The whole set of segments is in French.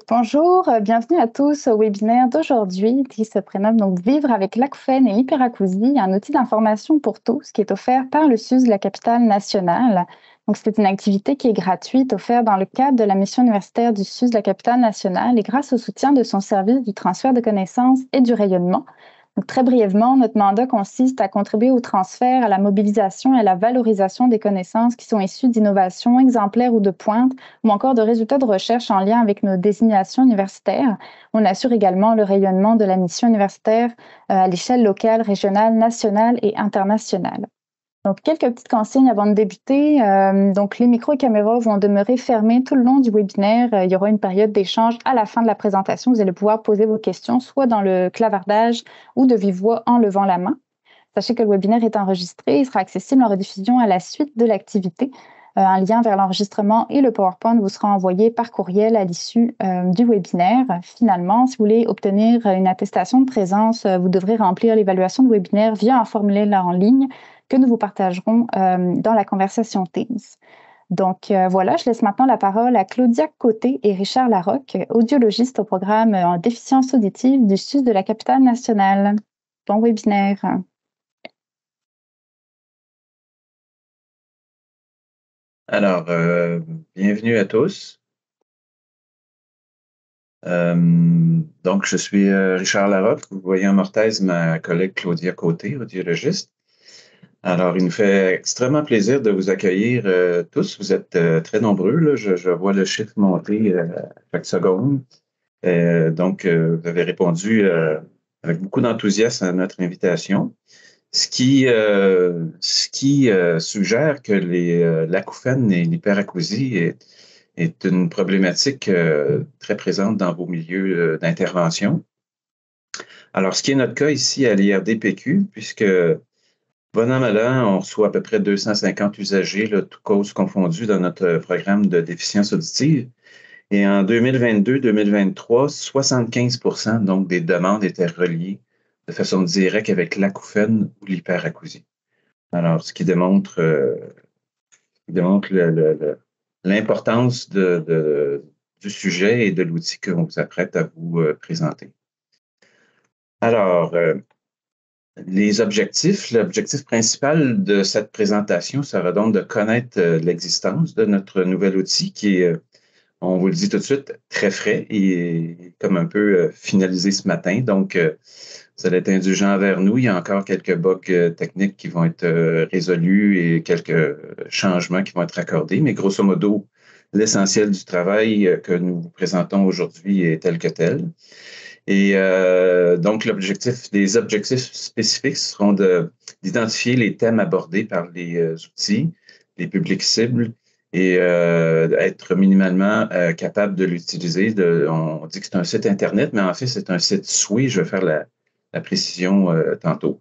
Bonjour, bienvenue à tous au webinaire d'aujourd'hui qui se prénomme donc Vivre avec l'acouphène et l'hyperacousie, un outil d'information pour tous qui est offert par le SUS de la capitale nationale. Donc, c'est une activité qui est gratuite, offerte dans le cadre de la mission universitaire du SUS de la capitale nationale et grâce au soutien de son service du transfert de connaissances et du rayonnement. Donc, très brièvement, notre mandat consiste à contribuer au transfert, à la mobilisation et à la valorisation des connaissances qui sont issues d'innovations exemplaires ou de pointe, ou encore de résultats de recherche en lien avec nos désignations universitaires. On assure également le rayonnement de la mission universitaire à l'échelle locale, régionale, nationale et internationale. Donc, quelques petites consignes avant de débuter. Donc, les micros et caméras vont demeurer fermés tout le long du webinaire. Il y aura une période d'échange à la fin de la présentation. Vous allez pouvoir poser vos questions soit dans le clavardage ou de vive voix en levant la main. Sachez que le webinaire est enregistré. Il sera accessible en rediffusion à la suite de l'activité. Un lien vers l'enregistrement et le PowerPoint vous sera envoyé par courriel à l'issue du webinaire. Finalement, si vous voulez obtenir une attestation de présence, vous devrez remplir l'évaluation de webinaire via un formulaire en ligne que nous vous partagerons dans la conversation Teams. Donc voilà, je laisse maintenant la parole à Claudia Côté et Richard Larocque, audiologistes au programme en déficience auditive du SUS de la capitale nationale. Bon webinaire. Alors, bienvenue à tous. Donc, je suis Richard Larocque. Vous voyez en orthèse ma collègue Claudia Côté, audiologiste. Alors, il nous fait extrêmement plaisir de vous accueillir tous. Vous êtes très nombreux, là. Je vois le chiffre monter chaque seconde. Donc, vous avez répondu avec beaucoup d'enthousiasme à notre invitation. Ce qui suggère que l'acouphène et l'hyperacousie est une problématique très présente dans vos milieux d'intervention. Alors, ce qui est notre cas ici à l'IRD-PQ, puisque bon an, mal an, on reçoit à peu près 250 usagers, là, toutes causes confondues, dans notre programme de déficience auditive. Et en 2022-2023, 75% donc des demandes étaient reliées de façon directe avec l'acouphène ou l'hyperacousie. Alors, ce qui démontre l'importance du sujet et de l'outil qu'on vous apprête à vous présenter. Alors, l'objectif principal de cette présentation sera donc de connaître l'existence de notre nouvel outil qui est, on vous le dit tout de suite, très frais et comme un peu finalisé ce matin. Donc, vous allez être indulgent vers nous. Il y a encore quelques bugs techniques qui vont être résolus et quelques changements qui vont être accordés. Mais grosso modo, l'essentiel du travail que nous vous présentons aujourd'hui est tel que tel. Et donc, les objectifs spécifiques seront d'identifier les thèmes abordés par les outils, les publics cibles, et être minimalement capable de l'utiliser. On dit que c'est un site Internet, mais en fait, c'est un site SWI. Je vais faire la précision tantôt.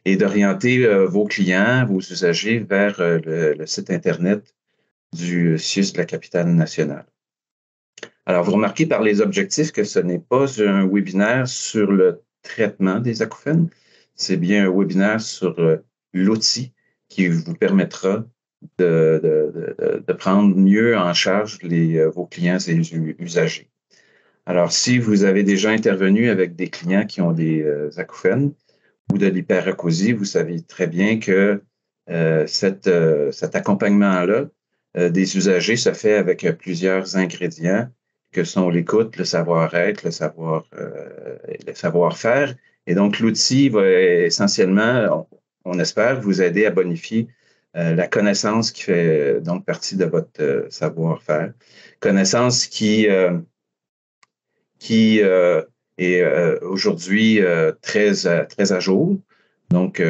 Et d'orienter vos clients, vos usagers vers le site Internet du SUS de la capitale nationale. Alors, vous remarquez par les objectifs que ce n'est pas un webinaire sur le traitement des acouphènes, c'est bien un webinaire sur l'outil qui vous permettra de prendre mieux en charge vos clients et usagers. Alors, si vous avez déjà intervenu avec des clients qui ont des acouphènes ou de l'hyperacousie, vous savez très bien que cet accompagnement-là des usagers se fait avec plusieurs ingrédients que sont l'écoute, le savoir-être, le savoir-faire. Et donc, l'outil va essentiellement, on espère, vous aider à bonifier la connaissance qui fait donc partie de votre savoir-faire. Connaissance qui est aujourd'hui très à jour, donc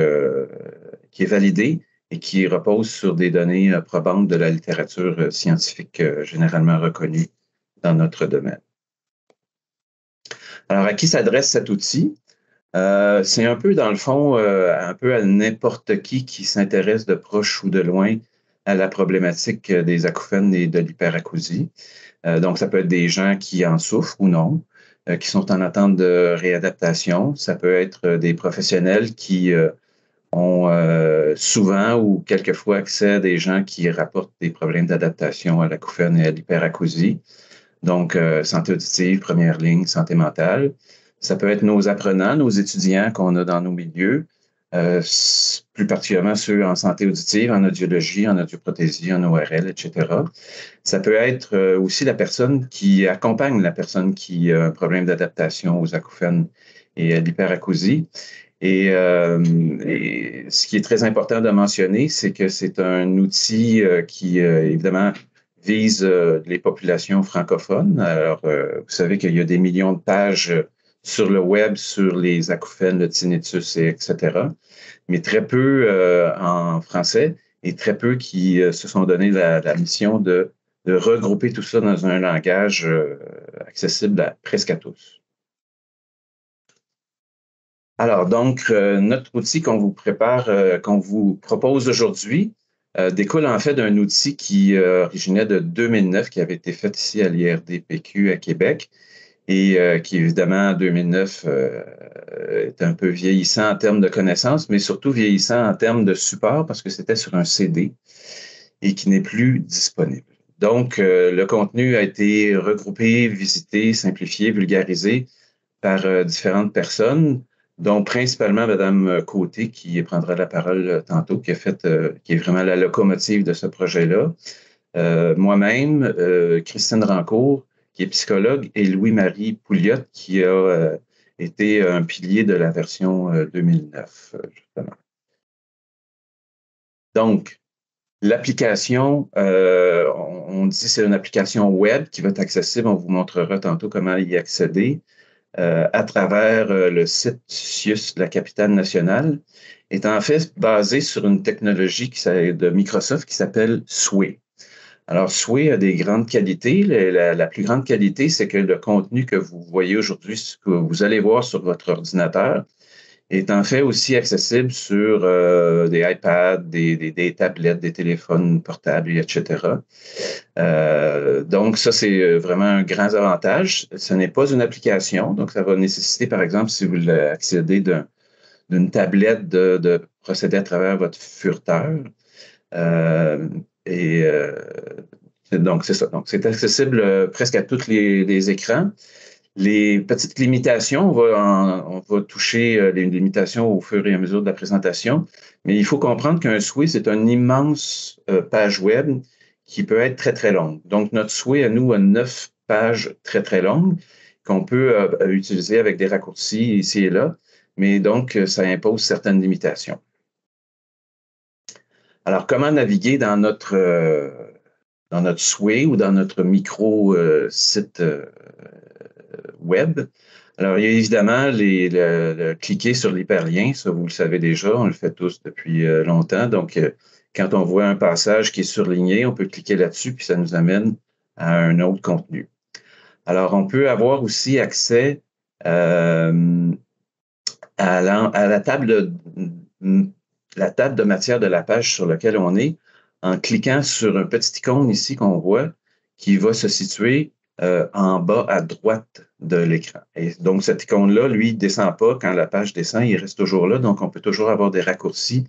qui est validée et qui repose sur des données probantes de la littérature scientifique généralement reconnue dans notre domaine. Alors, à qui s'adresse cet outil? C'est un peu, dans le fond, un peu à n'importe qui s'intéresse de proche ou de loin à la problématique des acouphènes et de l'hyperacousie. Donc, ça peut être des gens qui en souffrent ou non, qui sont en attente de réadaptation. Ça peut être des professionnels qui ont souvent ou quelquefois accès à des gens qui rapportent des problèmes d'adaptation à l'acouphène et à l'hyperacousie. Donc, santé auditive, première ligne, santé mentale. Ça peut être nos apprenants, nos étudiants qu'on a dans nos milieux, plus particulièrement ceux en santé auditive, en audiologie, en audioprothésie, en ORL, etc. Ça peut être aussi la personne qui accompagne la personne qui a un problème d'adaptation aux acouphènes et à l'hyperacousie. Et ce qui est très important de mentionner, c'est que c'est un outil qui, évidemment, vise les populations francophones. Alors, vous savez qu'il y a des millions de pages sur le web sur les acouphènes, le tinnitus, etc., mais très peu en français et très peu qui se sont donné la mission de regrouper tout ça dans un langage accessible presque à tous. Alors, donc, notre outil qu'on vous prépare, qu'on vous propose aujourd'hui, découle en fait d'un outil qui originait de 2009, qui avait été fait ici à l'IRD-PQ à Québec et qui, évidemment, en 2009, est un peu vieillissant en termes de connaissances, mais surtout vieillissant en termes de support parce que c'était sur un CD et qui n'est plus disponible. Donc, le contenu a été regroupé, visité, simplifié, vulgarisé par différentes personnes, dont principalement Mme Côté, qui prendra la parole tantôt, qui est vraiment la locomotive de ce projet-là. Moi-même, Christine Rancourt, qui est psychologue, et Louis-Marie Pouliot, qui a été un pilier de la version 2009, justement. Donc, l'application, on dit que c'est une application web qui va être accessible. On vous montrera tantôt comment y accéder. À travers le site CIUS de la capitale nationale, est en fait basé sur une technologie de Microsoft qui s'appelle Sway. Alors, Sway a des grandes qualités. La plus grande qualité, c'est que le contenu que vous voyez aujourd'hui, ce que vous allez voir sur votre ordinateur, est en fait aussi accessible sur des iPads, des tablettes, des téléphones portables, etc. Donc, ça, c'est vraiment un grand avantage. Ce n'est pas une application, donc ça va nécessiter, par exemple, si vous accédez d'une tablette, de procéder à travers votre furteur. Donc, c'est ça. Donc, c'est accessible presque à tous les écrans. Les petites limitations, on va toucher les limitations au fur et à mesure de la présentation, mais il faut comprendre qu'un Sway, c'est une immense page web qui peut être très, très longue. Donc, notre Sway, à nous, a 9 pages très, très longues qu'on peut utiliser avec des raccourcis ici et là, mais donc, ça impose certaines limitations. Alors, comment naviguer dans notre Sway ou dans notre micro-site web? Alors, il y a évidemment cliquer sur l'hyperlien, ça vous le savez déjà, on le fait tous depuis longtemps. Donc, quand on voit un passage qui est surligné, on peut cliquer là-dessus, puis ça nous amène à un autre contenu. Alors, on peut avoir aussi accès à la table de matière de la page sur laquelle on est en cliquant sur un petit icône ici qu'on voit qui va se situer en bas à droite de l'écran. Et donc, cette icône-là, lui, ne descend pas. Quand la page descend, il reste toujours là. Donc, on peut toujours avoir des raccourcis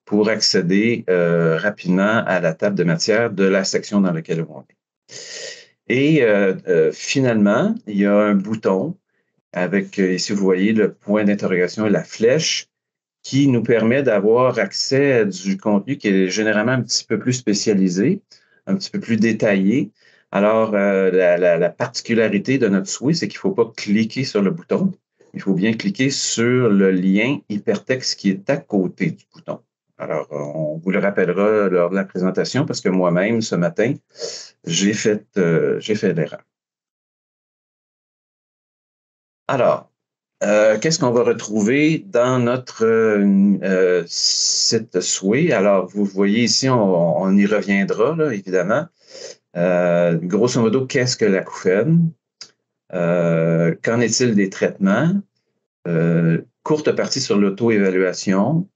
pour accéder rapidement à la table de matière de la section dans laquelle on est. Et finalement, il y a un bouton avec, ici, vous voyez le point d'interrogation et la flèche qui nous permet d'avoir accès à du contenu qui est généralement un petit peu plus spécialisé, un petit peu plus détaillé. Alors, la particularité de notre Sway, c'est qu'il ne faut pas cliquer sur le bouton. Il faut bien cliquer sur le lien hypertexte qui est à côté du bouton. Alors, on vous le rappellera lors de la présentation parce que moi-même, ce matin, j'ai fait l'erreur. Alors, qu'est-ce qu'on va retrouver dans notre site Sway? Alors, vous voyez ici, on y reviendra, là, évidemment. Grosso modo, qu'est-ce que l'acouphène? Qu'en est-il des traitements? Courte partie sur l'auto-évaluation.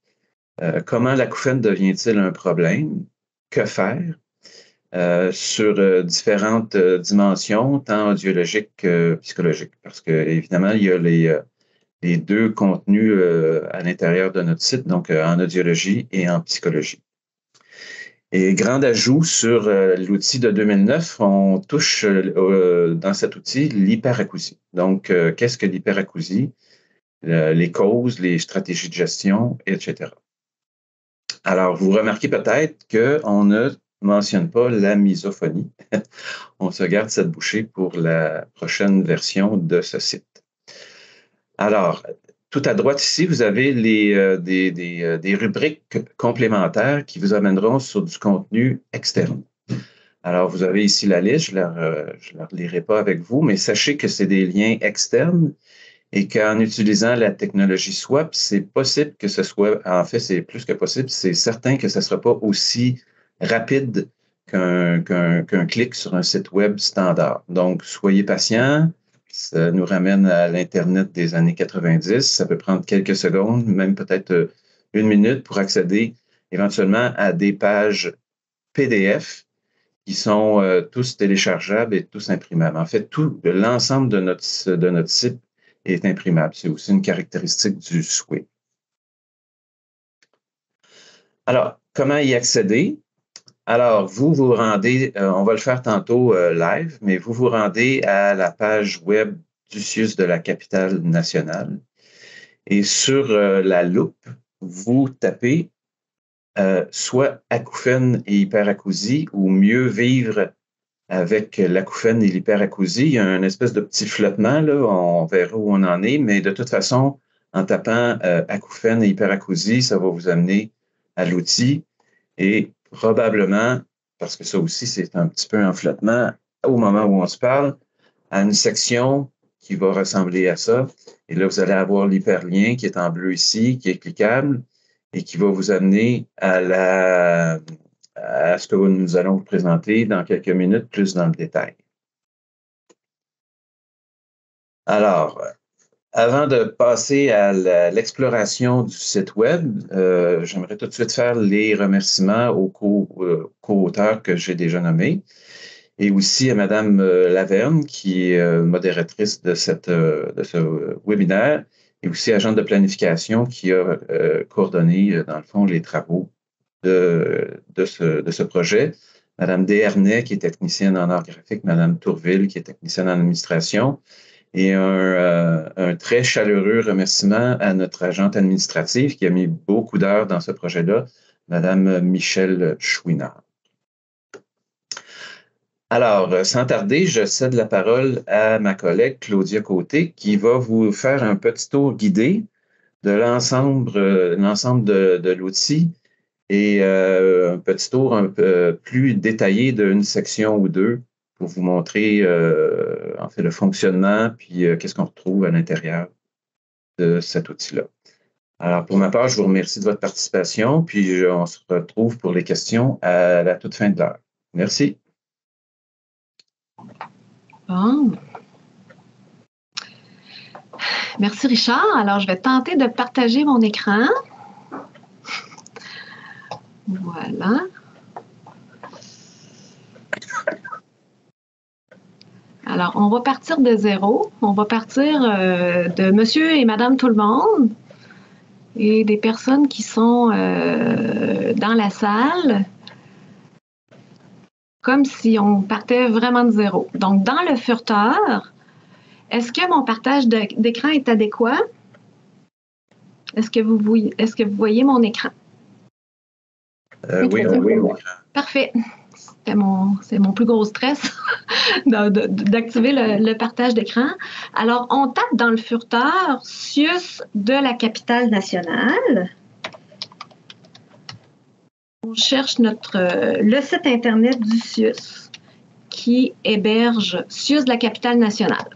Comment l'acouphène devient-il un problème? Que faire? Sur différentes dimensions, tant audiologiques que psychologiques. Parce que, évidemment, il y a les deux contenus à l'intérieur de notre site, donc en audiologie et en psychologie. Et grand ajout sur l'outil de 2009, on touche dans cet outil l'hyperacousie. Donc, qu'est-ce que l'hyperacousie? Les causes, les stratégies de gestion, etc. Alors, vous remarquez peut-être qu'on ne mentionne pas la misophonie. On se garde cette bouchée pour la prochaine version de ce site. Alors, tout à droite ici, vous avez des rubriques complémentaires qui vous amèneront sur du contenu externe. Alors, vous avez ici la liste, je ne la relirai pas avec vous, mais sachez que c'est des liens externes et qu'en utilisant la technologie Swap, c'est possible que ce soit, en fait, c'est plus que possible, c'est certain que ce ne sera pas aussi rapide qu'un clic sur un site web standard. Donc, soyez patients. Ça nous ramène à l'Internet des années 90. Ça peut prendre quelques secondes, même peut-être 1 minute pour accéder éventuellement à des pages PDF qui sont tous téléchargeables et tous imprimables. En fait, l'ensemble de notre site est imprimable. C'est aussi une caractéristique du Sway. Alors, comment y accéder? Alors, vous vous rendez, on va le faire tantôt live, mais vous vous rendez à la page web du CIUS de la capitale nationale. Et sur la loupe, vous tapez soit acouphènes et hyperacousie ou mieux vivre avec l'acouphène et l'hyperacousie. Il y a une espèce de petit flottement, là, on verra où on en est, mais de toute façon, en tapant acouphène et hyperacousie, ça va vous amener à l'outil et probablement, parce que ça aussi, c'est un petit peu un flottement, au moment où on se parle, à une section qui va ressembler à ça. Et là, vous allez avoir l'hyperlien qui est en bleu ici, qui est cliquable et qui va vous amener à ce que nous allons vous présenter dans quelques minutes, plus dans le détail. Alors, avant de passer à l'exploration du site web, j'aimerais tout de suite faire les remerciements aux co-auteurs que j'ai déjà nommés et aussi à Mme Laverne, qui est modératrice de ce webinaire et aussi agente de planification qui a coordonné, dans le fond, les travaux de ce projet. Mme Desharnais, qui est technicienne en art graphique, Mme Tourville, qui est technicienne en administration, et un très chaleureux remerciement à notre agente administrative qui a mis beaucoup d'heures dans ce projet-là, Mme Michelle Chouinard. Alors, sans tarder, je cède la parole à ma collègue Claudia Côté qui va vous faire un petit tour guidé de l'ensemble de l'outil et un petit tour un peu plus détaillé d'une section ou deux pour vous montrer en fait le fonctionnement puis qu'est-ce qu'on retrouve à l'intérieur de cet outil-là. Alors, pour ma part, je vous remercie de votre participation, puis on se retrouve pour les questions à la toute fin de l'heure. Merci. Bon. Merci, Richard. Alors, je vais tenter de partager mon écran. Voilà. Alors, on va partir de zéro. On va partir de monsieur et madame tout le monde et des personnes qui sont dans la salle, comme si on partait vraiment de zéro. Donc, dans le furteur, est-ce que mon partage d'écran est adéquat? Est-ce que vous voyez mon écran? Oui, on voit l'écran. Parfait. C'est mon plus gros stress d'activer le partage d'écran. Alors, on tape dans le furteur CIUS de la capitale nationale. On cherche le site Internet du CIUS qui héberge CIUS de la capitale nationale.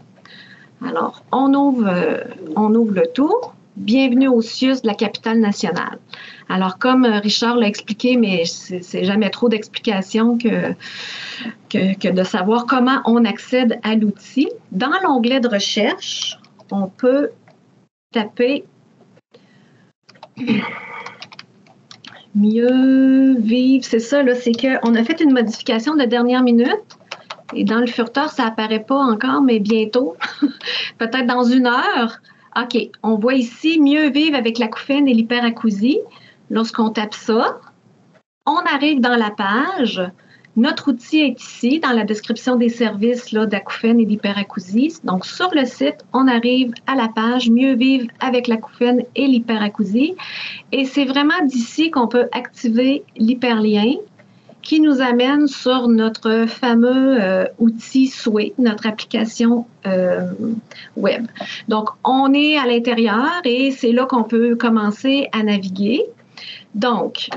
Alors, on ouvre le tout. Bienvenue au CIUS de la capitale nationale. Alors, comme Richard l'a expliqué, mais c'est jamais trop d'explications que de savoir comment on accède à l'outil. Dans l'onglet de recherche, on peut taper mieux vivre. C'est ça, là, c'est qu'on a fait une modification de dernière minute. Et dans le furteur, ça apparaît pas encore, mais bientôt, peut-être dans 1 heure. OK, on voit ici « Mieux vivre avec l'acouphène et l'hyperacousie ». Lorsqu'on tape ça, On arrive dans la page. Notre outil est ici, dans la description des services d'acouphènes et d'hyperacousie. Donc, sur le site, on arrive à la page « Mieux vivre avec l'acouphène et l'hyperacousie ». Et c'est vraiment d'ici qu'on peut activer l'hyperlien qui nous amène sur notre fameux outil Souhait, notre application web. Donc, on est à l'intérieur et c'est là qu'on peut commencer à naviguer. Donc,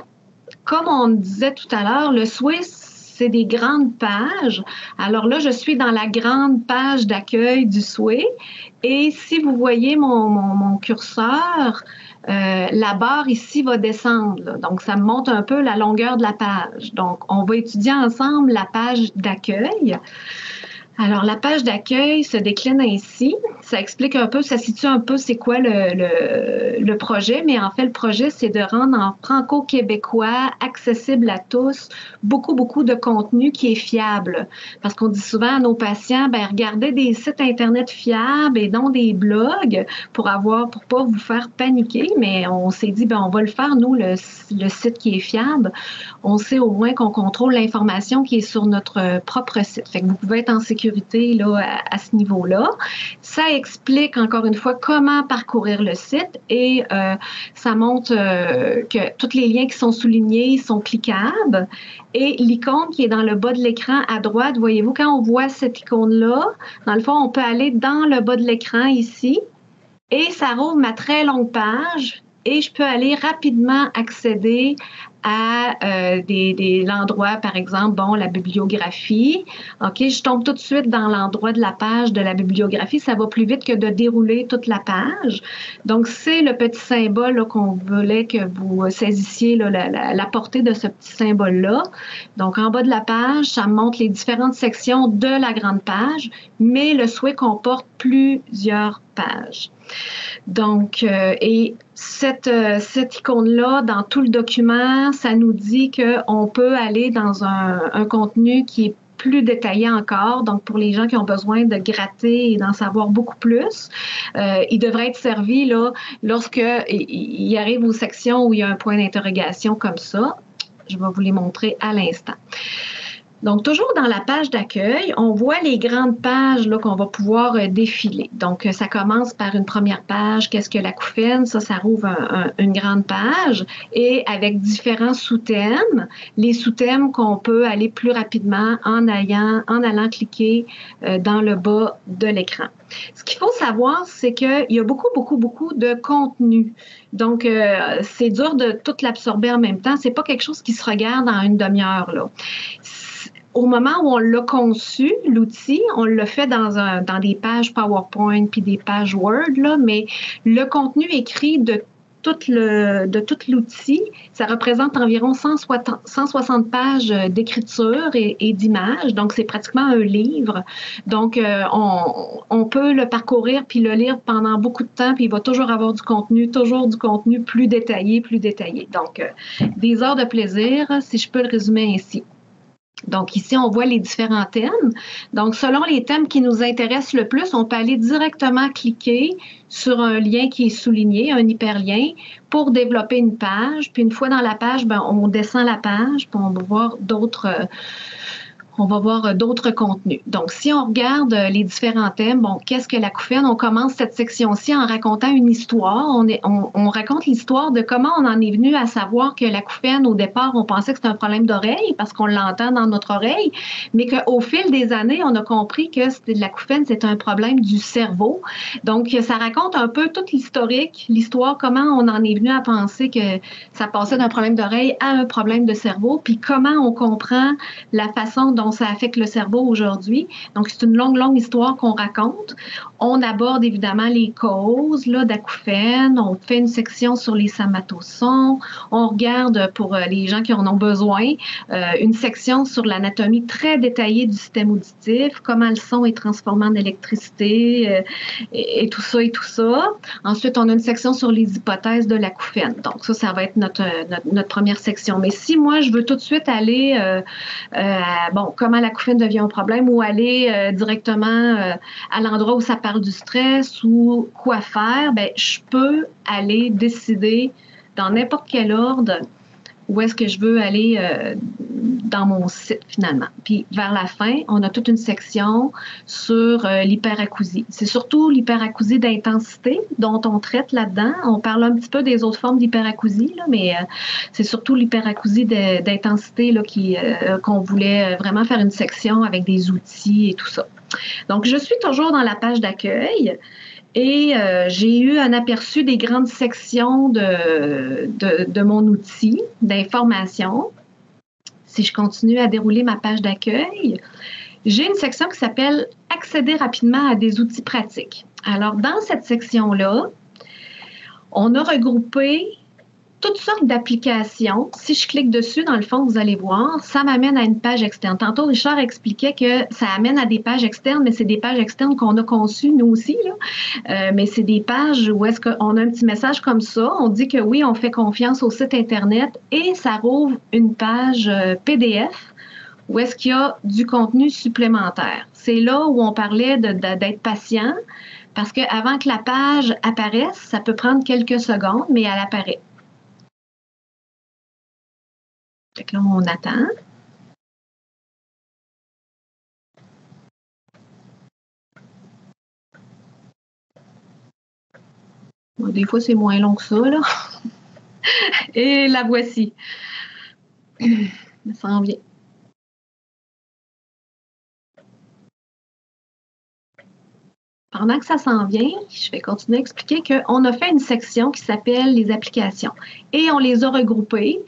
comme on disait tout à l'heure, le Souhait, c'est des grandes pages. Alors là, je suis dans la grande page d'accueil du Souhait. Et si vous voyez mon curseur, la barre ici va descendre. Là. Donc, ça me montre un peu la longueur de la page. Donc, on va étudier ensemble la page d'accueil. Alors, la page d'accueil se décline ainsi. Ça explique un peu, ça situe un peu c'est quoi le projet, mais en fait, le projet, c'est de rendre en franco-québécois, accessible à tous, beaucoup de contenu qui est fiable. Parce qu'on dit souvent à nos patients, regardez des sites Internet fiables et non des blogs pour pas vous faire paniquer, mais on s'est dit, on va le faire, nous, le site qui est fiable. On sait au moins qu'on contrôle l'information qui est sur notre propre site. Fait que vous pouvez être en sécurité là, à ce niveau-là. Ça explique encore une fois comment parcourir le site et ça montre que tous les liens qui sont soulignés sont cliquables et l'icône qui est dans le bas de l'écran à droite, voyez-vous, quand on voit cette icône-là, dans le fond, on peut aller dans le bas de l'écran ici et ça rouvre ma très longue page et je peux aller rapidement accéder à l'endroit, par exemple, la bibliographie. OK, je tombe tout de suite dans l'endroit de la page de la bibliographie. Ça va plus vite que de dérouler toute la page. Donc, c'est le petit symbole là, qu'on voulait que vous saisissiez là, la portée de ce petit symbole-là. Donc, en bas de la page, ça montre les différentes sections de la grande page, mais le Souhait comporte plusieurs pages. Donc, et cette icône-là, dans tout le document, ça nous dit qu'on peut aller dans un contenu qui est plus détaillé encore. Donc, pour les gens qui ont besoin de gratter et d'en savoir beaucoup plus, il devrait être servi là, lorsqu'il arrive aux sections où il y a un point d'interrogation comme ça. Je vais vous les montrer à l'instant. Donc, toujours dans la page d'accueil, on voit les grandes pages là, qu'on va pouvoir défiler. Donc, ça commence par une première page, qu'est-ce que l'acouphène? Ça rouvre une grande page et avec différents sous-thèmes. Les sous-thèmes qu'on peut aller plus rapidement en allant cliquer dans le bas de l'écran. Ce qu'il faut savoir, c'est qu'il y a beaucoup de contenu. Donc, c'est dur de tout l'absorber en même temps. C'est pas quelque chose qui se regarde en une demi-heure, là. Au moment où on l'a conçu, l'outil, on l'a fait dans des pages PowerPoint puis des pages Word, là, mais le contenu écrit de tout l'outil, ça représente environ 160 pages d'écriture et d'images. Donc, c'est pratiquement un livre. Donc, on peut le parcourir puis le lire pendant beaucoup de temps, puis il va toujours avoir toujours du contenu plus détaillé. Donc, des heures de plaisir, si je peux le résumer ainsi. Donc, ici, on voit les différents thèmes. Donc, selon les thèmes qui nous intéressent le plus, on peut aller directement cliquer sur un lien qui est souligné, un hyperlien, pour développer une page. Puis, une fois dans la page, on descend la page, puis on va voir d'autres contenus. Donc, si on regarde les différents thèmes, qu'est-ce que l'acouphène? On commence cette section-ci en racontant une histoire. On raconte l'histoire de comment on en est venu à savoir que l'acouphène, au départ, on pensait que c'était un problème d'oreille parce qu'on l'entend dans notre oreille, mais qu'au fil des années, on a compris que l'acouphène, c'est un problème du cerveau. Donc, ça raconte un peu toute l'histoire, comment on en est venu à penser que ça passait d'un problème d'oreille à un problème de cerveau, puis comment on comprend la façon dont ça affecte le cerveau aujourd'hui. Donc, c'est une longue histoire qu'on raconte. On aborde évidemment les causes d'acouphènes. On fait une section sur les somatosons. On regarde, pour les gens qui en ont besoin, une section sur l'anatomie très détaillée du système auditif, comment le son est transformé en électricité et tout ça. Ensuite, on a une section sur les hypothèses de l'acouphène. Donc, ça va être notre première section. Mais si moi, je veux tout de suite aller comment l'acouphène devient un problème ou aller directement à l'endroit où ça parle du stress ou quoi faire, je peux aller décider dans n'importe quel ordre où est-ce que je veux aller dans mon site finalement. Puis vers la fin, on a toute une section sur l'hyperacousie. C'est surtout l'hyperacousie d'intensité dont on traite là-dedans. On parle un petit peu des autres formes d'hyperacousie, là, mais c'est surtout l'hyperacousie d'intensité là, qu'on voulait vraiment faire une section avec des outils et tout ça. Donc, je suis toujours dans la page d'accueil. Et j'ai eu un aperçu des grandes sections de mon outil d'information. Si je continue à dérouler ma page d'accueil, j'ai une section qui s'appelle « Accéder rapidement à des outils pratiques ». Alors, dans cette section-là, on a regroupé toutes sortes d'applications. Si je clique dessus, dans le fond, vous allez voir, ça m'amène à une page externe. Tantôt, Richard expliquait que ça amène à des pages externes, mais c'est des pages externes qu'on a conçues, nous aussi, là. Mais c'est des pages où est-ce qu'on a un petit message comme ça. On dit que oui, on fait confiance au site Internet et ça rouvre une page PDF où est-ce qu'il y a du contenu supplémentaire. C'est là où on parlait d'être patient parce qu'avant que la page apparaisse, ça peut prendre quelques secondes, mais elle apparaît. Fait que là, on attend. Bon, des fois, c'est moins long que ça, là. Et la voici. Ça s'en vient. Pendant que ça s'en vient, je vais continuer à expliquer qu'on a fait une section qui s'appelle les applications et on les a regroupées.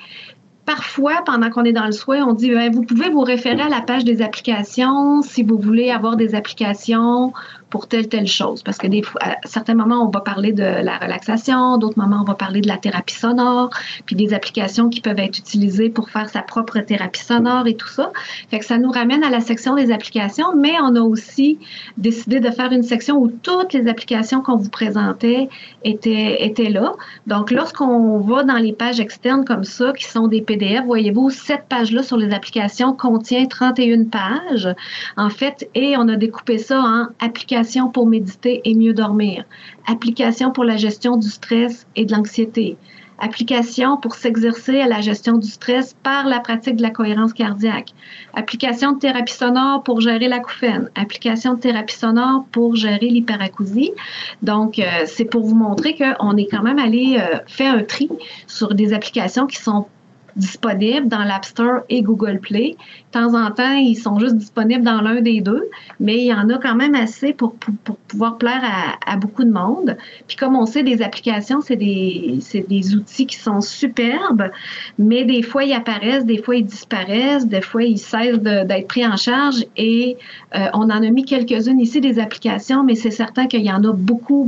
Parfois, pendant qu'on est dans le soin, on dit vous pouvez vous référer à la page des applications si vous voulez avoir des applications pour telle chose. Parce que à certains moments, on va parler de la relaxation, d'autres moments, on va parler de la thérapie sonore, puis des applications qui peuvent être utilisées pour faire sa propre thérapie sonore et tout ça. Fait que ça nous ramène à la section des applications, mais on a aussi décidé de faire une section où toutes les applications qu'on vous présentait étaient là. Donc, lorsqu'on va dans les pages externes comme ça, qui sont des PDF, voyez-vous, cette page-là sur les applications contient 31 pages, en fait, et on a découpé ça en applications pour méditer et mieux dormir, applications pour la gestion du stress et de l'anxiété, applications pour s'exercer à la gestion du stress par la pratique de la cohérence cardiaque, applications de thérapie sonore pour gérer l'acouphène, applications de thérapie sonore pour gérer l'hyperacousie. Donc, c'est pour vous montrer qu'on est quand même allé faire un tri sur des applications qui sont disponibles dans l'App Store et Google Play. De temps en temps, ils sont juste disponibles dans l'un des deux, mais il y en a quand même assez pour pouvoir plaire à beaucoup de monde. Puis comme on sait, des applications, c'est des outils qui sont superbes, mais des fois, ils apparaissent, des fois, ils disparaissent, des fois, ils cessent d'être pris en charge et on en a mis quelques-unes ici, des applications, mais c'est certain qu'il y en a beaucoup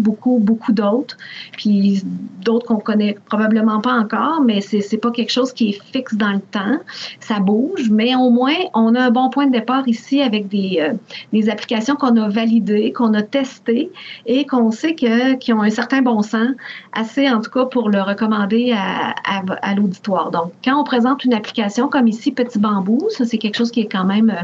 d'autres, puis d'autres qu'on connaît probablement pas encore, mais c'est pas quelque chose qui est fixe dans le temps. Ça bouge, mais au moins, on a un bon point de départ ici avec des applications qu'on a validées, qu'on a testées et qu'on sait qui ont un certain bon sens, assez en tout cas pour le recommander à l'auditoire. Donc, quand on présente une application comme ici, Petit Bambou, ça c'est quelque chose qui est quand même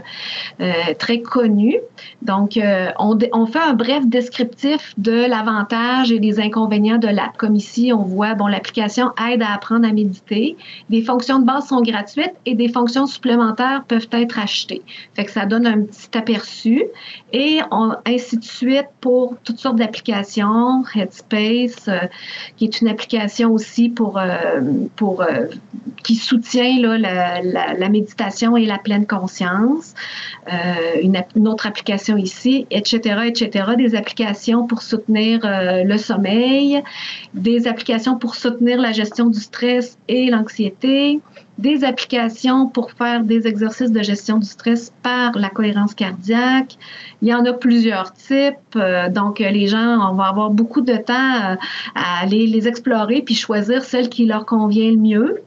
très connu. Donc, on fait un bref descriptif de l'avantage et des inconvénients de l'app. Comme ici, on voit, bon, l'application aide à apprendre à méditer. Des fonctions de base sont gratuites et des fonctions supplémentaires peuvent être achetées. Fait que ça donne un petit aperçu et ainsi de suite pour toutes sortes d'applications. Headspace, qui est une application aussi qui soutient là, la méditation et la pleine conscience. Une autre application ici, etc., des applications pour soutenir le sommeil, des applications pour soutenir la gestion du stress et l'anxiété, des applications pour faire des exercices de gestion du stress par la cohérence cardiaque. Il y en a plusieurs types, donc les gens, on va avoir beaucoup de temps à aller les explorer puis choisir celle qui leur convient le mieux.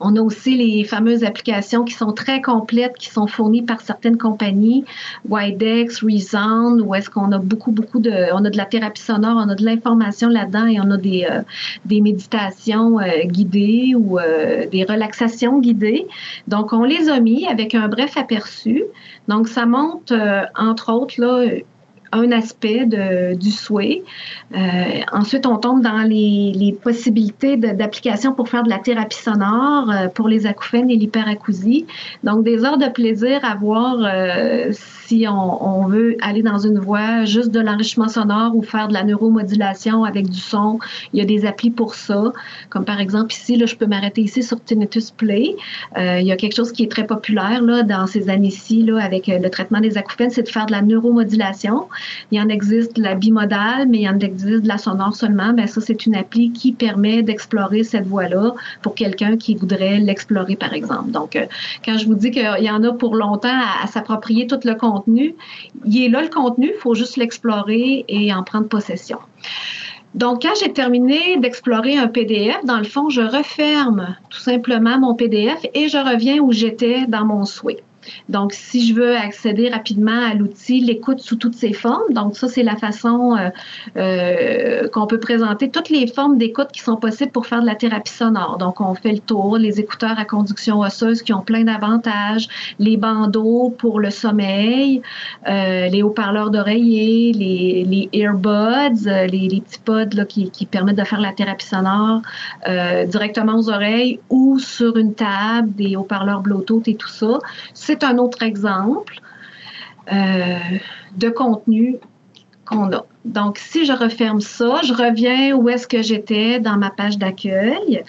On a aussi les fameuses applications qui sont très complètes, qui sont fournies par certaines compagnies, Widex, Resound, où est-ce qu'on a on a de la thérapie sonore, on a de l'information là-dedans et on a des méditations guidées ou des relaxations guidées. Donc, on les a mis avec un bref aperçu. Donc, ça montre, entre autres, là, un aspect du souhait. Ensuite, on tombe dans les possibilités d'application pour faire de la thérapie sonore pour les acouphènes et l'hyperacousie. Donc, des heures de plaisir à voir si on veut aller dans une voie juste de l'enrichissement sonore ou faire de la neuromodulation avec du son. Il y a des applis pour ça, comme par exemple ici, là, je peux m'arrêter ici sur Tinnitus Play. Il y a quelque chose qui est très populaire là, dans ces années-ci là, avec le traitement des acouphènes, c'est de faire de la neuromodulation. Il y en existe de la bimodale, mais il y en existe de la sonore seulement. Bien, ça, c'est une appli qui permet d'explorer cette voie-là pour quelqu'un qui voudrait l'explorer, par exemple. Donc, quand je vous dis qu'il y en a pour longtemps à s'approprier tout le contenu, il est là le contenu, il faut juste l'explorer et en prendre possession. Donc, quand j'ai terminé d'explorer un PDF, dans le fond, je referme tout simplement mon PDF et je reviens où j'étais dans mon souhait. Donc, si je veux accéder rapidement à l'outil, l'écoute sous toutes ses formes, donc ça, c'est la façon qu'on peut présenter toutes les formes d'écoute qui sont possibles pour faire de la thérapie sonore. Donc, on fait le tour, les écouteurs à conduction osseuse qui ont plein d'avantages, les bandeaux pour le sommeil, les haut-parleurs d'oreiller, les earbuds, les petits pods là, qui permettent de faire la thérapie sonore directement aux oreilles ou sur une table, des haut-parleurs Bluetooth et tout ça. C'est un autre exemple de contenu qu'on a. Donc, si je referme ça, je reviens où est-ce que j'étais dans ma page d'accueil.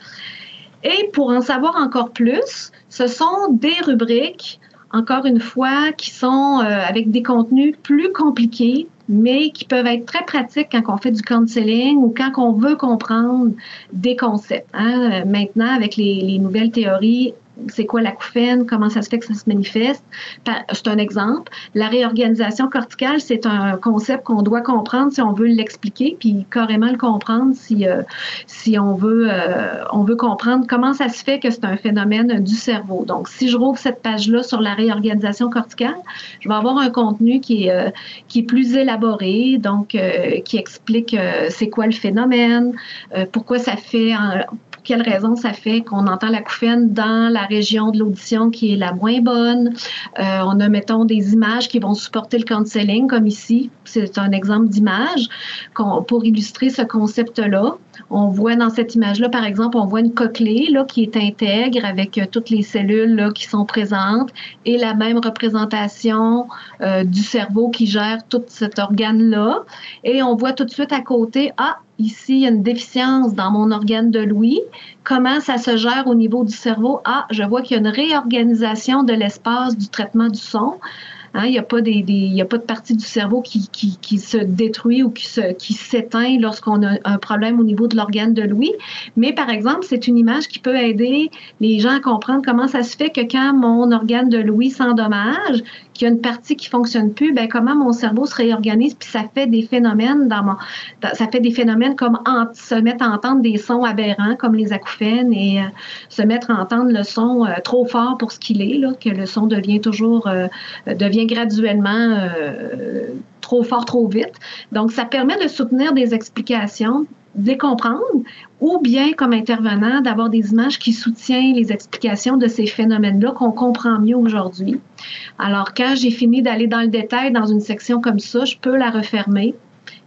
Et pour en savoir encore plus, ce sont des rubriques, encore une fois, qui sont avec des contenus plus compliqués, mais qui peuvent être très pratiques quand on fait du counseling ou quand on veut comprendre des concepts. Hein. Maintenant, avec les nouvelles théories, c'est quoi l'acouphène, comment ça se fait que ça se manifeste. C'est un exemple. La réorganisation corticale, c'est un concept qu'on doit comprendre si on veut l'expliquer, puis carrément le comprendre si on veut comprendre comment ça se fait que c'est un phénomène du cerveau. Donc, si je rouvre cette page-là sur la réorganisation corticale, je vais avoir un contenu qui est plus élaboré, donc qui explique c'est quoi le phénomène, pourquoi ça fait... quelles raisons ça fait qu'on entend l'acouphène dans la région de l'audition qui est la moins bonne. On a, mettons, des images qui vont supporter le counseling, comme ici. C'est un exemple d'image pour illustrer ce concept-là. On voit dans cette image-là, par exemple, on voit une cochlée là, qui est intègre avec toutes les cellules là, qui sont présentes et la même représentation du cerveau qui gère tout cet organe-là. Et on voit tout de suite à côté, ici, il y a une déficience dans mon organe de l'ouïe. Comment ça se gère au niveau du cerveau? Je vois qu'il y a une réorganisation de l'espace du traitement du son. Hein, il n'y a pas de partie du cerveau qui se détruit ou qui s'éteint lorsqu'on a un problème au niveau de l'organe de l'ouïe. Mais par exemple, c'est une image qui peut aider les gens à comprendre comment ça se fait que quand mon organe de l'ouïe s'endommage, qu'il y a une partie qui fonctionne plus, comment mon cerveau se réorganise, puis ça fait des phénomènes ça fait des phénomènes comme se mettre à entendre des sons aberrants comme les acouphènes et se mettre à entendre le son trop fort pour ce qu'il est, là, que le son devient graduellement trop fort, trop vite. Donc, ça permet de soutenir des explications, de les comprendre, ou bien, comme intervenant, d'avoir des images qui soutiennent les explications de ces phénomènes-là qu'on comprend mieux aujourd'hui. Alors, quand j'ai fini d'aller dans le détail dans une section comme ça, je peux la refermer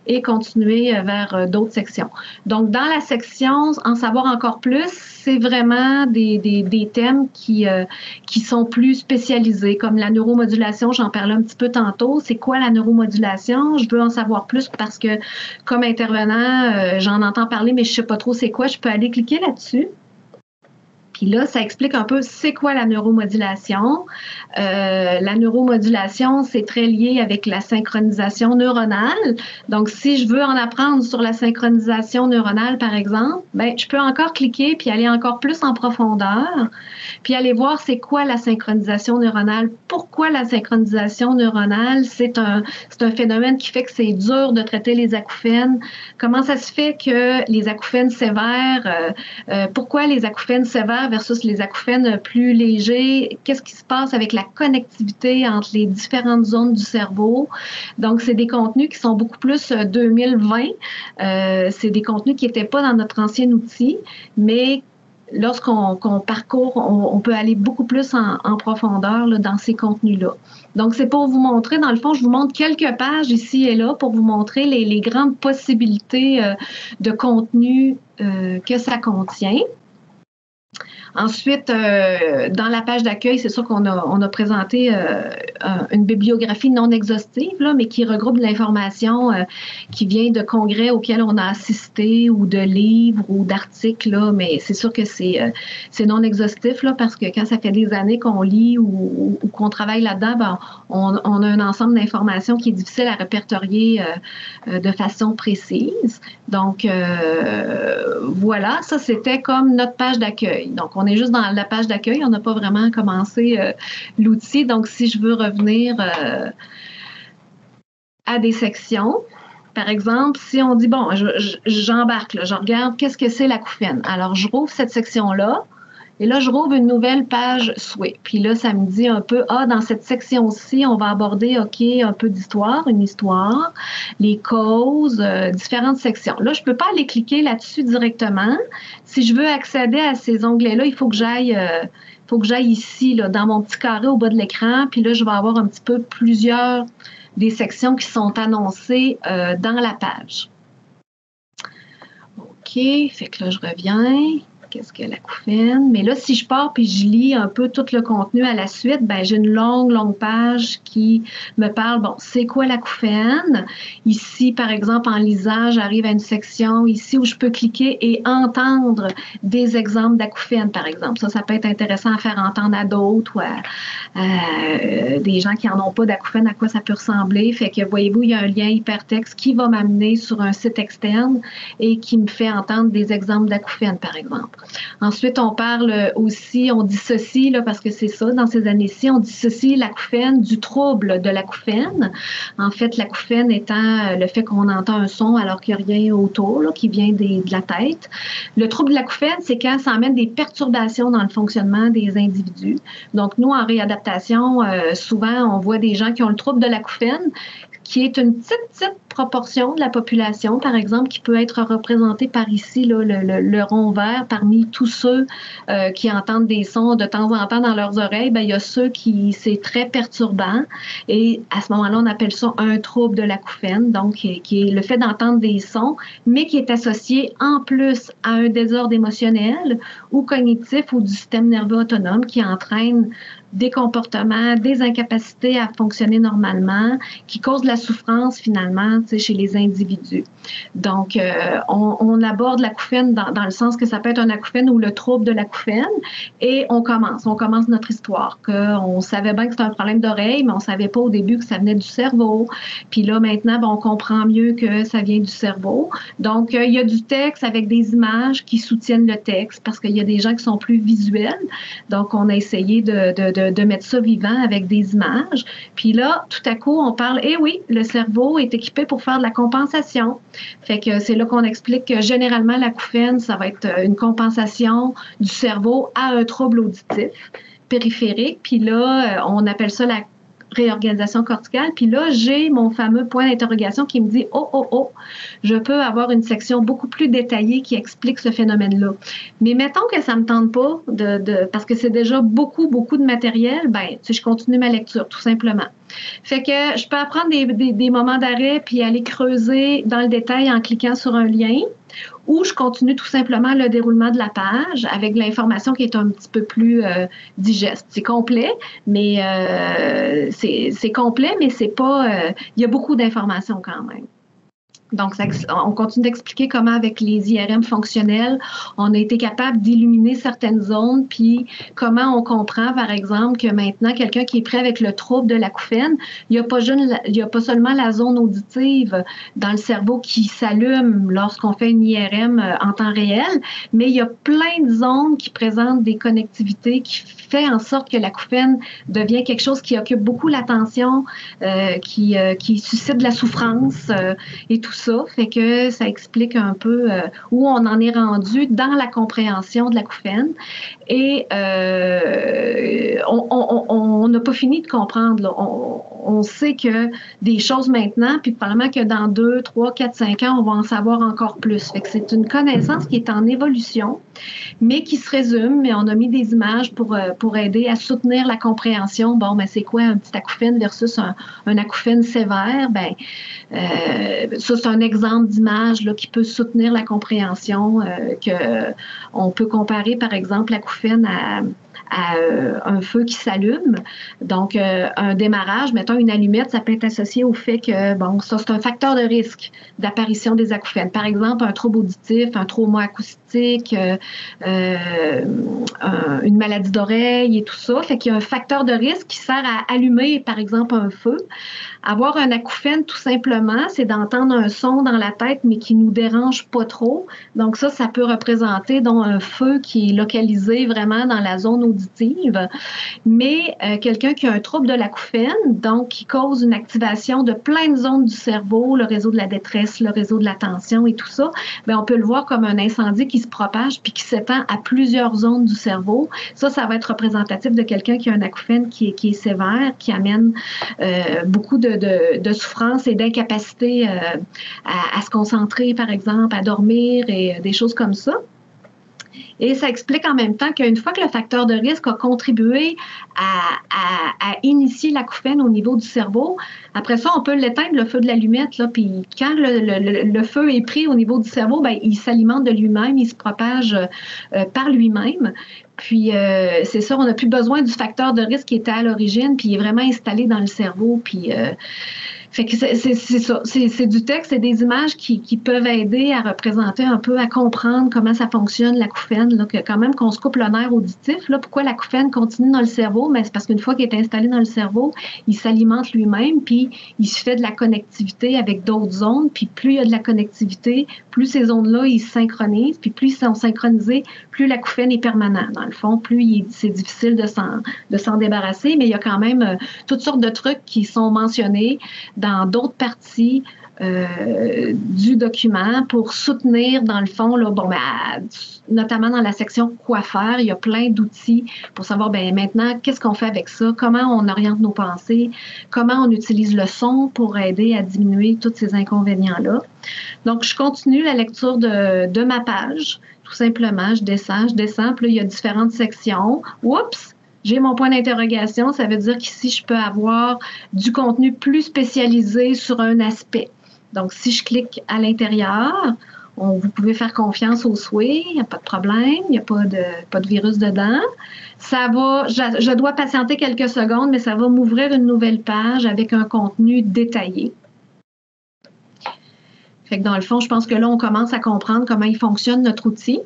et continuer vers d'autres sections. Donc, dans la section « En savoir encore plus », c'est vraiment des thèmes qui sont plus spécialisés, comme la neuromodulation, j'en parlais un petit peu tantôt. C'est quoi la neuromodulation? Je veux en savoir plus parce que, comme intervenant, j'en entends parler, mais je ne sais pas trop c'est quoi. Je peux aller cliquer là-dessus. Puis là, ça explique un peu c'est quoi la neuromodulation. La neuromodulation, c'est très lié avec la synchronisation neuronale. Donc, si je veux en apprendre sur la synchronisation neuronale, par exemple, je peux encore cliquer puis aller encore plus en profondeur, puis aller voir c'est quoi la synchronisation neuronale. Pourquoi la synchronisation neuronale, c'est un phénomène qui fait que c'est dur de traiter les acouphènes. Comment ça se fait que les acouphènes sévères, pourquoi les acouphènes sévères versus les acouphènes plus légers, qu'est-ce qui se passe avec la connectivité entre les différentes zones du cerveau. Donc, c'est des contenus qui sont beaucoup plus 2020. C'est des contenus qui n'étaient pas dans notre ancien outil, mais lorsqu'on parcourt, on peut aller beaucoup plus en profondeur là, dans ces contenus-là. Donc, c'est pour vous montrer, dans le fond, je vous montre quelques pages ici et là pour vous montrer les grandes possibilités de contenu que ça contient. Ensuite, dans la page d'accueil, c'est sûr qu'on a présenté une bibliographie non exhaustive, là, mais qui regroupe de l'information qui vient de congrès auxquels on a assisté ou de livres ou d'articles, là, mais c'est sûr que c'est non exhaustif là, parce que quand ça fait des années qu'on lit ou qu'on travaille là-dedans, ben, on a un ensemble d'informations qui est difficile à répertorier de façon précise. Donc, voilà, ça c'était comme notre page d'accueil. Donc, on est juste dans la page d'accueil, on n'a pas vraiment commencé l'outil. Donc, si je veux revenir à des sections, par exemple, si on dit, bon, j'embarque, là, je regarde qu'est-ce que c'est l'acouphène. Alors, je rouvre cette section-là. Et là, je rouvre une nouvelle page SWIP. Puis là, ça me dit un peu, dans cette section-ci, on va aborder, OK, un peu d'histoire, une histoire, les causes, différentes sections. Là, je ne peux pas aller cliquer là-dessus directement. Si je veux accéder à ces onglets-là, il faut que j'aille ici, là, dans mon petit carré au bas de l'écran. Puis là, je vais avoir un petit peu plusieurs des sections qui sont annoncées dans la page. OK, fait que là, je reviens. Qu'est-ce que l'acouphène? Mais là, si je pars puis je lis un peu tout le contenu à la suite, ben j'ai une longue page qui me parle, bon, c'est quoi l'acouphène? Ici, par exemple, en lisant, j'arrive à une section ici où je peux cliquer et entendre des exemples d'acouphène, par exemple. Ça peut être intéressant à faire entendre à d'autres ou à des gens qui n'en ont pas d'acouphène, à quoi ça peut ressembler. Fait que, voyez-vous, il y a un lien hypertexte qui va m'amener sur un site externe et qui me fait entendre des exemples d'acouphène, par exemple. Ensuite, on parle aussi, on dissocie, là, parce que c'est ça, dans ces années-ci, on dissocie l'acouphène du trouble de l'acouphène. En fait, l'acouphène étant le fait qu'on entend un son alors qu'il n'y a rien autour, là, qui vient de la tête. Le trouble de l'acouphène, c'est quand ça amène des perturbations dans le fonctionnement des individus. Donc, nous, en réadaptation, souvent, on voit des gens qui ont le trouble de l'acouphène, qui est une petite proportion de la population, par exemple, qui peut être représentée par ici, là, le rond vert, parmi tous ceux qui entendent des sons de temps en temps dans leurs oreilles, ben, il y a ceux qui, c'est très perturbant, et à ce moment-là, on appelle ça un trouble de l'acouphène, donc qui est le fait d'entendre des sons, mais qui est associé en plus à un désordre émotionnel ou cognitif ou du système nerveux autonome qui entraîne des comportements, des incapacités à fonctionner normalement, qui causent de la souffrance finalement chez les individus. Donc, on aborde l'acouphène dans le sens que ça peut être un acouphène ou le trouble de l'acouphène et on commence notre histoire. On savait bien que c'était un problème d'oreille, mais on ne savait pas au début que ça venait du cerveau. Puis là, maintenant, on comprend mieux que ça vient du cerveau. Donc, il y a du texte avec des images qui soutiennent le texte parce qu'il y a des gens qui sont plus visuels. Donc, on a essayé de mettre ça vivant avec des images. Puis là, tout à coup, on parle, oui, le cerveau est équipé pour faire de la compensation. Fait que c'est là qu'on explique que généralement, l'acouphène, ça va être une compensation du cerveau à un trouble auditif périphérique. Puis là, on appelle ça la réorganisation corticale. Puis là, j'ai mon fameux point d'interrogation qui me dit je peux avoir une section beaucoup plus détaillée qui explique ce phénomène-là. Mais mettons que ça me tente pas parce que c'est déjà beaucoup de matériel, je continue ma lecture, tout simplement. Fait que je peux apprendre des moments d'arrêt puis aller creuser dans le détail en cliquant sur un lien, ou je continue tout simplement le déroulement de la page avec l'information qui est un petit peu plus digeste. C'est complet, mais c'est complet, mais c'est pas. Il y a beaucoup d'informations quand même. Donc, on continue d'expliquer comment, avec les IRM fonctionnels, on a été capable d'illuminer certaines zones, puis comment on comprend, par exemple, que maintenant, quelqu'un qui est prêt avec le trouble de l'acouphène, il n'y a pas seulement la zone auditive dans le cerveau qui s'allume lorsqu'on fait une IRM en temps réel, mais il y a plein de zones qui présentent des connectivités qui fait en sorte que l'acouphène devient quelque chose qui occupe beaucoup l'attention, qui suscite de la souffrance et tout ça. Fait que ça explique un peu où on en est rendu dans la compréhension de l'acouphène. Et on on n'a pas fini de comprendre. Là. On sait que des choses maintenant, puis probablement que dans 2, 3, 4, 5 ans, on va en savoir encore plus. Fait que c'est une connaissance qui est en évolution, mais qui se résume, mais on a mis des images pour aider à soutenir la compréhension. Bon, ben c'est quoi un petit acouphène versus un acouphène sévère? Ben, ça, c'est un exemple d'image là, qui peut soutenir la compréhension, on peut comparer, par exemple, l'acouphène à un feu qui s'allume. Donc, un démarrage, mettons une allumette, ça peut être associé au fait que, bon, ça, c'est un facteur de risque d'apparition des acouphènes. Par exemple, un trouble auditif, un trauma acoustique, une maladie d'oreille et tout ça. Fait qu'il y a un facteur de risque qui sert à allumer, par exemple, un feu. Avoir un acouphène, tout simplement, c'est d'entendre un son dans la tête, mais qui nous dérange pas trop. Donc ça peut représenter donc un feu qui est localisé vraiment dans la zone auditive. Mais quelqu'un qui a un trouble de l'acouphène, donc qui cause une activation de plein de zones du cerveau, le réseau de la détresse, le réseau de l'attention et tout ça, bien, on peut le voir comme un incendie qui se propage puis qui s'étend à plusieurs zones du cerveau. Ça va être représentatif de quelqu'un qui a un acouphène qui est sévère, qui amène beaucoup de souffrance et d'incapacité à se concentrer, par exemple, à dormir et des choses comme ça. Et ça explique en même temps qu'une fois que le facteur de risque a contribué à initier l'acouphène au niveau du cerveau, après ça, on peut l'éteindre, le feu de l'allumette, là, puis quand le feu est pris au niveau du cerveau, bien, il s'alimente de lui-même, il se propage par lui-même. Puis, c'est ça, on n'a plus besoin du facteur de risque qui était à l'origine, puis il est vraiment installé dans le cerveau, puis... fait que c'est ça, c'est du texte, c'est des images qui peuvent aider à représenter un peu, à comprendre comment ça fonctionne l'acouphène, là, que quand même qu'on se coupe le nerf auditif, là, pourquoi l'acouphène continue dans le cerveau, mais c'est parce qu'une fois qu'il est installé dans le cerveau, il s'alimente lui-même, puis il se fait de la connectivité avec d'autres zones, puis plus il y a de la connectivité, plus ces zones-là, ils se synchronisent, puis plus ils sont synchronisés, plus l'acouphène est permanent. Dans le fond, plus c'est difficile de s'en débarrasser, mais il y a quand même toutes sortes de trucs qui sont mentionnés dans d'autres parties du document pour soutenir, dans le fond, là, bon, notamment dans la section « Quoi faire », il y a plein d'outils pour savoir, bien, maintenant, qu'est-ce qu'on fait avec ça, comment on oriente nos pensées, comment on utilise le son pour aider à diminuer tous ces inconvénients-là. Donc, je continue la lecture de ma page, tout simplement, je descends, puis là, il y a différentes sections. Oups! J'ai mon point d'interrogation, ça veut dire qu'ici, je peux avoir du contenu plus spécialisé sur un aspect. Donc, si je clique à l'intérieur, vous pouvez faire confiance au souhait, il n'y a pas de problème, il n'y a pas de virus dedans. Je dois patienter quelques secondes, mais ça va m'ouvrir une nouvelle page avec un contenu détaillé. Fait que dans le fond, je pense que là, on commence à comprendre comment il fonctionne notre outil.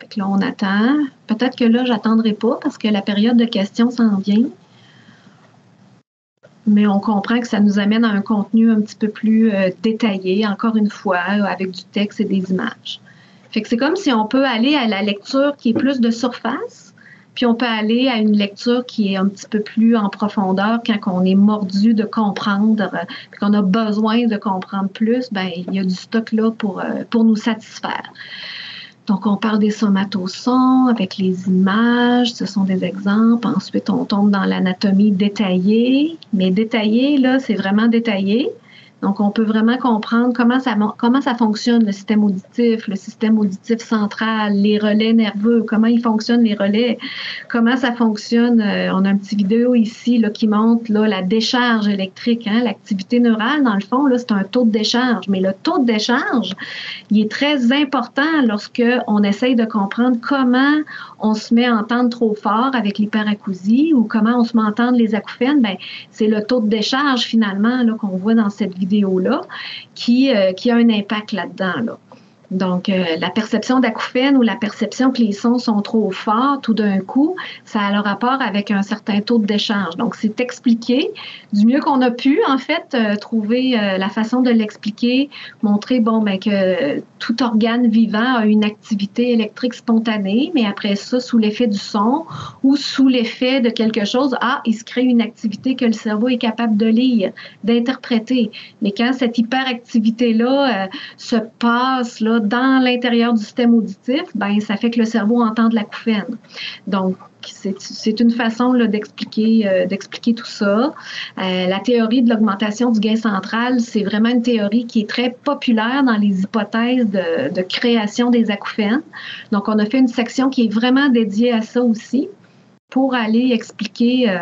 Fait que là, on attend. Peut-être que là, je n'attendrai pas parce que la période de questions s'en vient. Mais on comprend que ça nous amène à un contenu un petit peu plus détaillé, encore une fois, avec du texte et des images. Fait que c'est comme si on peut aller à la lecture qui est plus de surface, puis on peut aller à une lecture qui est un petit peu plus en profondeur quand on est mordu de comprendre, puis qu'on a besoin de comprendre plus, bien, il y a du stock là pour nous satisfaire. Donc, on parle des somatosons avec les images, ce sont des exemples. Ensuite, on tombe dans l'anatomie détaillée. Mais détaillée, là, c'est vraiment détaillé. Donc, on peut vraiment comprendre comment ça fonctionne, le système auditif central, les relais nerveux, comment ils fonctionnent les relais, comment ça fonctionne. On a une petite vidéo ici là, qui montre là, la décharge électrique, hein, l'activité neurale. Dans le fond, là, c'est un taux de décharge. Mais le taux de décharge, il est très important lorsque on essaye de comprendre comment on se met à entendre trop fort avec l'hyperacousie ou comment on se met à entendre les acouphènes. Bien, c'est le taux de décharge, finalement, là, qu'on voit dans cette vidéo-là, qui a un impact là-dedans, là. Donc, la perception d'acouphène ou la perception que les sons sont trop forts tout d'un coup, ça a le rapport avec un certain taux de décharge. Donc, c'est expliqué du mieux qu'on a pu, en fait, trouver la façon de l'expliquer, montrer, bon, ben, que tout organe vivant a une activité électrique spontanée, mais après ça, sous l'effet du son ou sous l'effet de quelque chose, il se crée une activité que le cerveau est capable de lire, d'interpréter. Mais quand cette hyperactivité-là se passe, là, dans l'intérieur du système auditif, ben ça fait que le cerveau entend de l'acouphène. Donc, c'est une façon là, d'expliquer tout ça. La théorie de l'augmentation du gain central, c'est vraiment une théorie qui est très populaire dans les hypothèses de création des acouphènes. Donc, on a fait une section qui est vraiment dédiée à ça aussi pour aller expliquer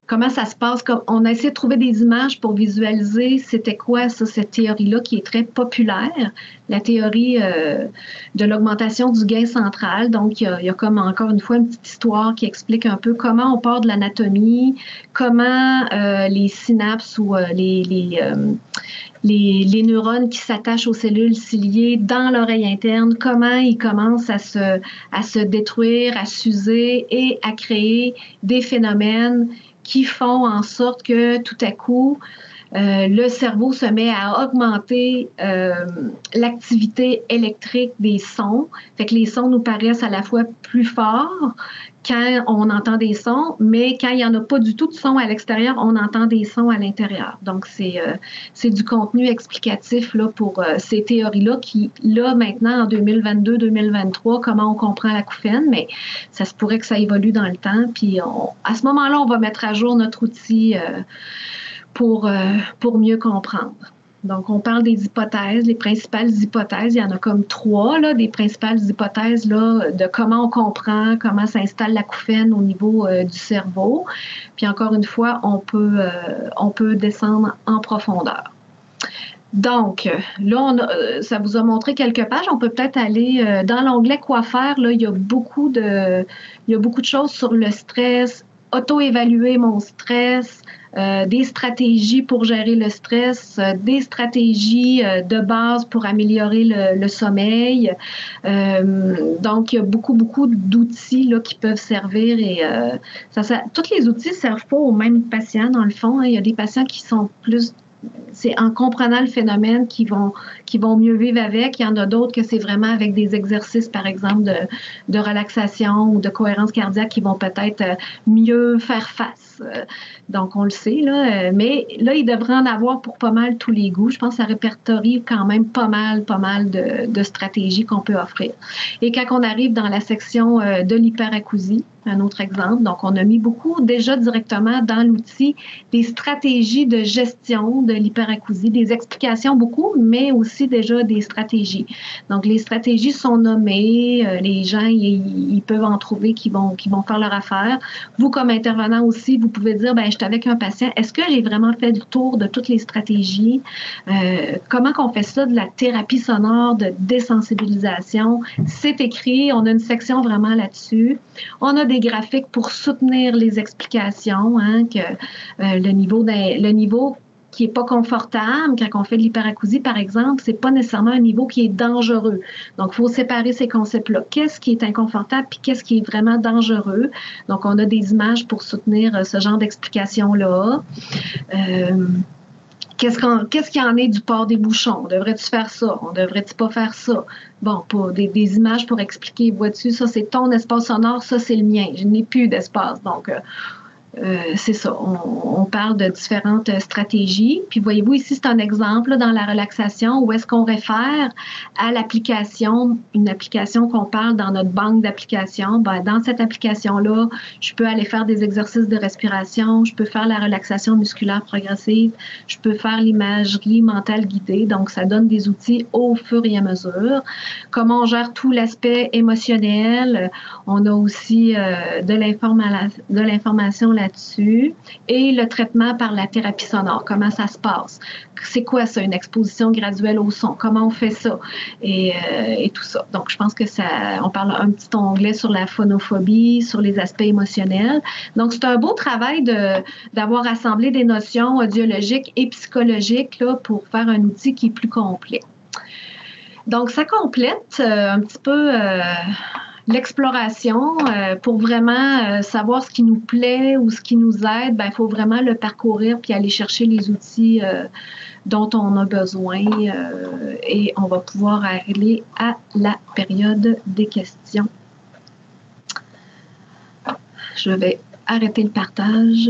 comment ça se passe. On a essayé de trouver des images pour visualiser c'était quoi ça, cette théorie-là qui est très populaire, la théorie de l'augmentation du gain central. Donc, il y a comme encore une fois une petite histoire qui explique un peu comment on part de l'anatomie, comment les synapses ou les neurones qui s'attachent aux cellules ciliées dans l'oreille interne, comment ils commencent à se détruire, à s'user et à créer des phénomènes qui font en sorte que tout à coup, le cerveau se met à augmenter l'activité électrique des sons. Fait que les sons nous paraissent à la fois plus forts quand on entend des sons, mais quand il n'y en a pas du tout de son à l'extérieur, on entend des sons à l'intérieur. Donc, c'est du contenu explicatif là, pour ces théories-là qui, là, maintenant, en 2022-2023, comment on comprend l'acouphène, mais ça se pourrait que ça évolue dans le temps. Puis, à ce moment-là, on va mettre à jour notre outil pour mieux comprendre. Donc, on parle des hypothèses, les principales hypothèses. Il y en a comme 3, là, des principales hypothèses là, de comment on comprend, comment s'installe l'acouphène au niveau du cerveau. Puis encore une fois, on peut descendre en profondeur. Donc, là, ça vous a montré quelques pages. On peut peut-être aller dans l'onglet « Quoi faire ». Là, il y a beaucoup de choses sur le stress, auto-évaluer mon stress, des stratégies pour gérer le stress, des stratégies de base pour améliorer le sommeil. Donc, il y a beaucoup d'outils là, qui peuvent servir et tous les outils ne servent pas aux mêmes patients, dans le fond. Hein. Il y a des patients qui sont plus... C'est en comprenant le phénomène qui vont mieux vivre avec. Il y en a d'autres que c'est vraiment avec des exercices, par exemple, de relaxation ou de cohérence cardiaque qui vont peut-être mieux faire face. Donc, on le sait, là. Mais là, il devrait en avoir pour pas mal tous les goûts. Je pense que ça répertorie quand même pas mal de stratégies qu'on peut offrir. Et quand on arrive dans la section de l'hyperacousie, un autre exemple. Donc, on a mis beaucoup déjà directement dans l'outil des stratégies de gestion de l'hyperacousie, des explications beaucoup, mais aussi déjà des stratégies. Donc, les stratégies sont nommées, les gens, ils peuvent en trouver qui vont faire leur affaire. Vous, comme intervenant aussi, vous pouvez dire, ben, je suis avec un patient, est-ce que j'ai vraiment fait le tour de toutes les stratégies? Comment qu'on fait ça de la thérapie sonore, de désensibilisation? C'est écrit, on a une section vraiment là-dessus. On a des graphiques pour soutenir les explications, hein, que le niveau qui n'est pas confortable, quand on fait de l'hyperacousie, par exemple, c'est pas nécessairement un niveau qui est dangereux. Donc, il faut séparer ces concepts-là. Qu'est-ce qui est inconfortable puis qu'est-ce qui est vraiment dangereux? Donc, on a des images pour soutenir ce genre d'explications-là. Qu'est-ce qu'il y en est du port des bouchons? Devrais-tu faire ça? On devrait-tu pas faire ça? Bon, pour des images pour expliquer, vois-tu, ça c'est ton espace sonore, ça c'est le mien. Je n'ai plus d'espace. Donc, c'est ça, on parle de différentes stratégies. Puis voyez-vous, ici, c'est un exemple là, dans la relaxation où est-ce qu'on réfère à l'application, une application qu'on parle dans notre banque d'applications. Ben, dans cette application-là, je peux aller faire des exercices de respiration, je peux faire la relaxation musculaire progressive, je peux faire l'imagerie mentale guidée. Donc, ça donne des outils au fur et à mesure. Comment on gère tout l'aspect émotionnel. On a aussi de l'information là-dessus et le traitement par la thérapie sonore, comment ça se passe, c'est quoi ça, une exposition graduelle au son, comment on fait ça et tout ça. Donc, je pense que on parle un petit onglet sur la phonophobie, sur les aspects émotionnels. Donc, c'est un beau travail d'avoir rassemblé des notions audiologiques et psychologiques là, pour faire un outil qui est plus complet. Donc, ça complète un petit peu l'exploration pour vraiment savoir ce qui nous plaît ou ce qui nous aide. Ben, il faut vraiment le parcourir puis aller chercher les outils dont on a besoin et on va pouvoir aller à la période des questions. Je vais arrêter le partage.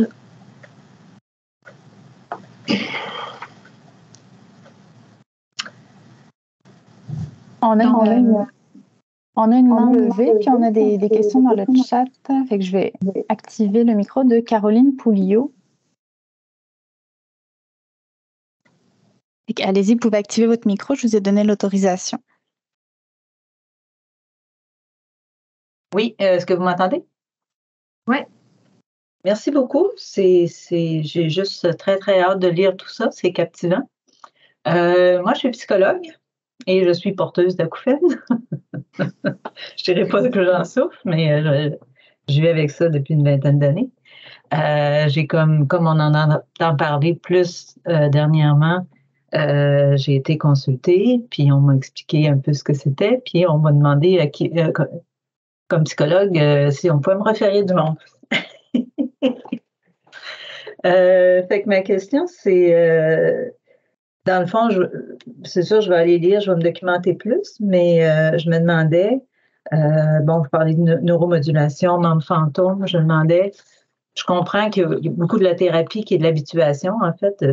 On On a une main levée, puis on a des questions dans le chat. Fait que je vais activer le micro de Caroline Pouliot. Allez-y, vous pouvez activer votre micro, je vous ai donné l'autorisation. Oui, est-ce que vous m'entendez? Oui. Merci beaucoup. J'ai juste très, très hâte de lire tout ça. C'est captivant. Moi, je suis psychologue et je suis porteuse d'acouphènes. Je ne dirais pas que j'en souffre, mais je vis avec ça depuis une vingtaine d'années. J'ai comme on en entend parler plus dernièrement, j'ai été consultée, puis on m'a expliqué un peu ce que c'était, puis on m'a demandé comme psychologue si on pouvait me référer du monde. Fait que ma question, c'est dans le fond, c'est sûr, je vais aller lire, je vais me documenter plus, mais je me demandais, bon, vous parlez de neuromodulation, membres fantômes, je me demandais, je comprends qu'il y a beaucoup de la thérapie qui est de l'habituation, en fait,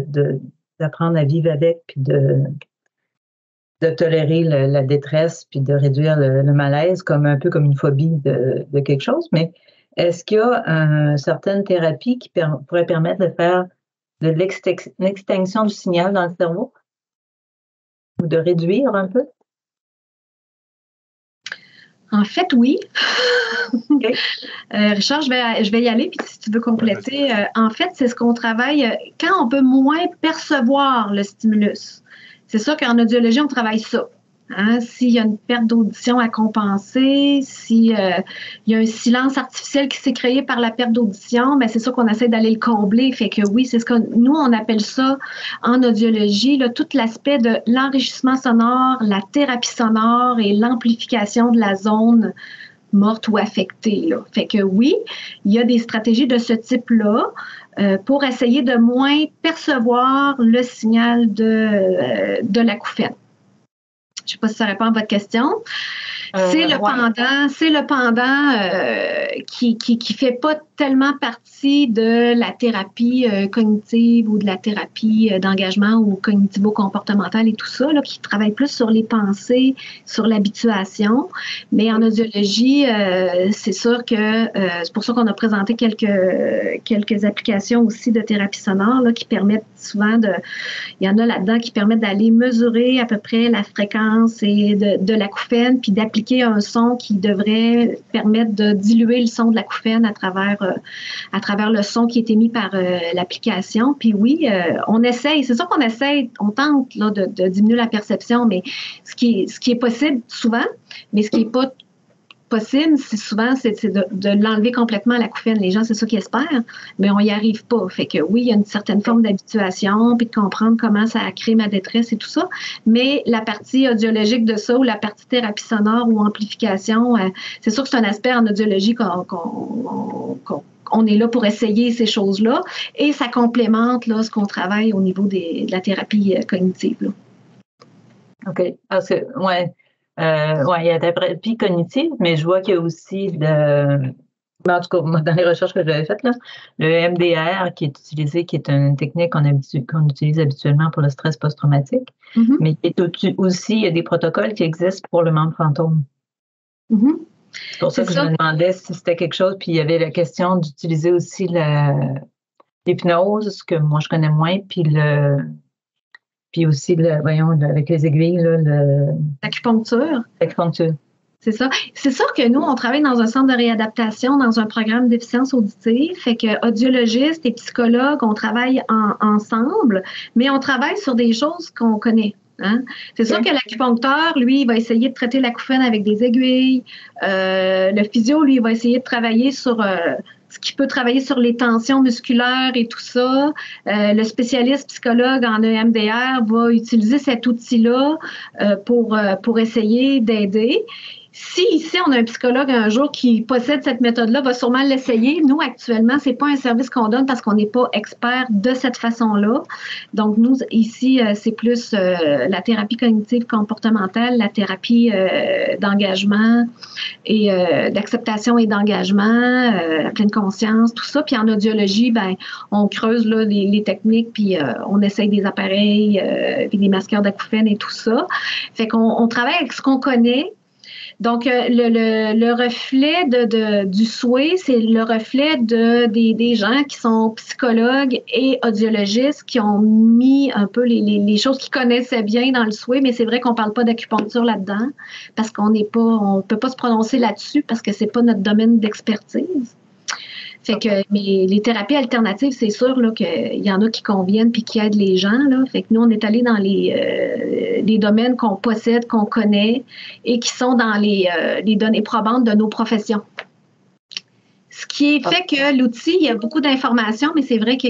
d'apprendre à vivre avec, puis de tolérer la détresse, puis de réduire le malaise, un peu comme une phobie de quelque chose. Mais est-ce qu'il y a certaines thérapies qui pourraient permettre de faire de l'extinction du signal dans le cerveau ou de réduire un peu? En fait, oui. Okay. Richard, je vais y aller, puis si tu veux compléter, en fait, c'est ce qu'on travaille quand on peut moins percevoir le stimulus. C'est sûr qu'en audiologie, on travaille ça. Hein? S'il y a une perte d'audition à compenser, s'il y a un silence artificiel qui s'est créé par la perte d'audition, bien, c'est sûr qu'on essaie d'aller le combler. Fait que oui, c'est ce que nous, on appelle ça en audiologie, là, tout l'aspect de l'enrichissement sonore, la thérapie sonore et l'amplification de la zone morte ou affectée. Là. Fait que oui, il y a des stratégies de ce type-là pour essayer de moins percevoir le signal de l'acouphène. Je ne sais pas si ça répond à votre question. C'est le pendant qui fait pas tellement partie de la thérapie cognitive ou de la thérapie d'engagement ou cognitivo-comportementale et tout ça, là, qui travaille plus sur les pensées, sur l'habituation. Mais en audiologie, c'est sûr que c'est pour ça qu'on a présenté quelques applications aussi de thérapie sonore là, qui permettent souvent il y en a là-dedans qui permettent d'aller mesurer à peu près la fréquence et de l'acouphène, puis d'appliquer un son qui devrait permettre de diluer le son de l'acouphène à travers le son qui est émis par l'application. Puis oui, on essaye, c'est sûr qu'on essaye, on tente là, de diminuer la perception, mais ce qui est possible souvent, mais ce qui n'est pas possible, c'est de l'enlever complètement à l'acouphène. Les gens, c'est ça qu'ils espèrent, mais on n'y arrive pas. Fait que oui, il y a une certaine forme d'habituation, puis de comprendre comment ça a créé ma détresse et tout ça, mais la partie audiologique de ça, ou la partie thérapie sonore ou amplification, c'est sûr que c'est un aspect en audiologie qu'on est là pour essayer ces choses-là, et ça complémente là, ce qu'on travaille au niveau de la thérapie cognitive. Là. OK. Parce que, ouais. Il y a la thérapie cognitive, mais je vois qu'il y a aussi en tout cas, moi, dans les recherches que j'avais faites, là, le MDR qui est utilisé, qui est une technique qu'on utilise habituellement pour le stress post-traumatique, mais qui est aussi, il y a des protocoles qui existent pour le membre fantôme. Mm-hmm. C'est pour ça que je me demandais si c'était quelque chose, puis il y avait la question d'utiliser aussi l'hypnose, que moi je connais moins, puis aussi, avec les aiguilles, l'acupuncture. L'acupuncture. C'est ça. C'est sûr que nous, on travaille dans un centre de réadaptation, dans un programme d'efficience auditive. Fait que audiologistes et psychologues, on travaille ensemble, mais on travaille sur des choses qu'on connaît. Hein? C'est sûr que l'acupuncteur, lui, il va essayer de traiter l'acouphène avec des aiguilles. Le physio, lui, il va essayer de travailler sur ce qui peut travailler sur les tensions musculaires et tout ça. Le spécialiste psychologue en EMDR va utiliser cet outil-là pour essayer d'aider. Si ici, on a un psychologue un jour qui possède cette méthode-là, va sûrement l'essayer. Nous, actuellement, c'est pas un service qu'on donne parce qu'on n'est pas expert de cette façon-là. Donc, nous, ici, c'est plus la thérapie cognitive comportementale, la thérapie d'engagement et d'acceptation et d'engagement, la pleine conscience, tout ça. Puis en audiologie, on creuse là, les techniques, puis on essaye des appareils, puis des masqueurs d'acouphènes et tout ça. Fait qu'on travaille avec ce qu'on connaît. Donc, le reflet du souhait, c'est le reflet des gens qui sont psychologues et audiologistes qui ont mis un peu les choses qu'ils connaissaient bien dans le souhait, mais c'est vrai qu'on ne parle pas d'acupuncture là-dedans parce on ne peut pas se prononcer là-dessus parce que ce n'est pas notre domaine d'expertise. Fait que, mais les thérapies alternatives, c'est sûr là, qu'il y en a qui conviennent puis qui aident les gens. Là. Fait que nous, on est allés dans les domaines qu'on possède, qu'on connaît et qui sont dans les données probantes de nos professions. Ce qui fait que l'outil, il y a beaucoup d'informations, mais c'est vrai que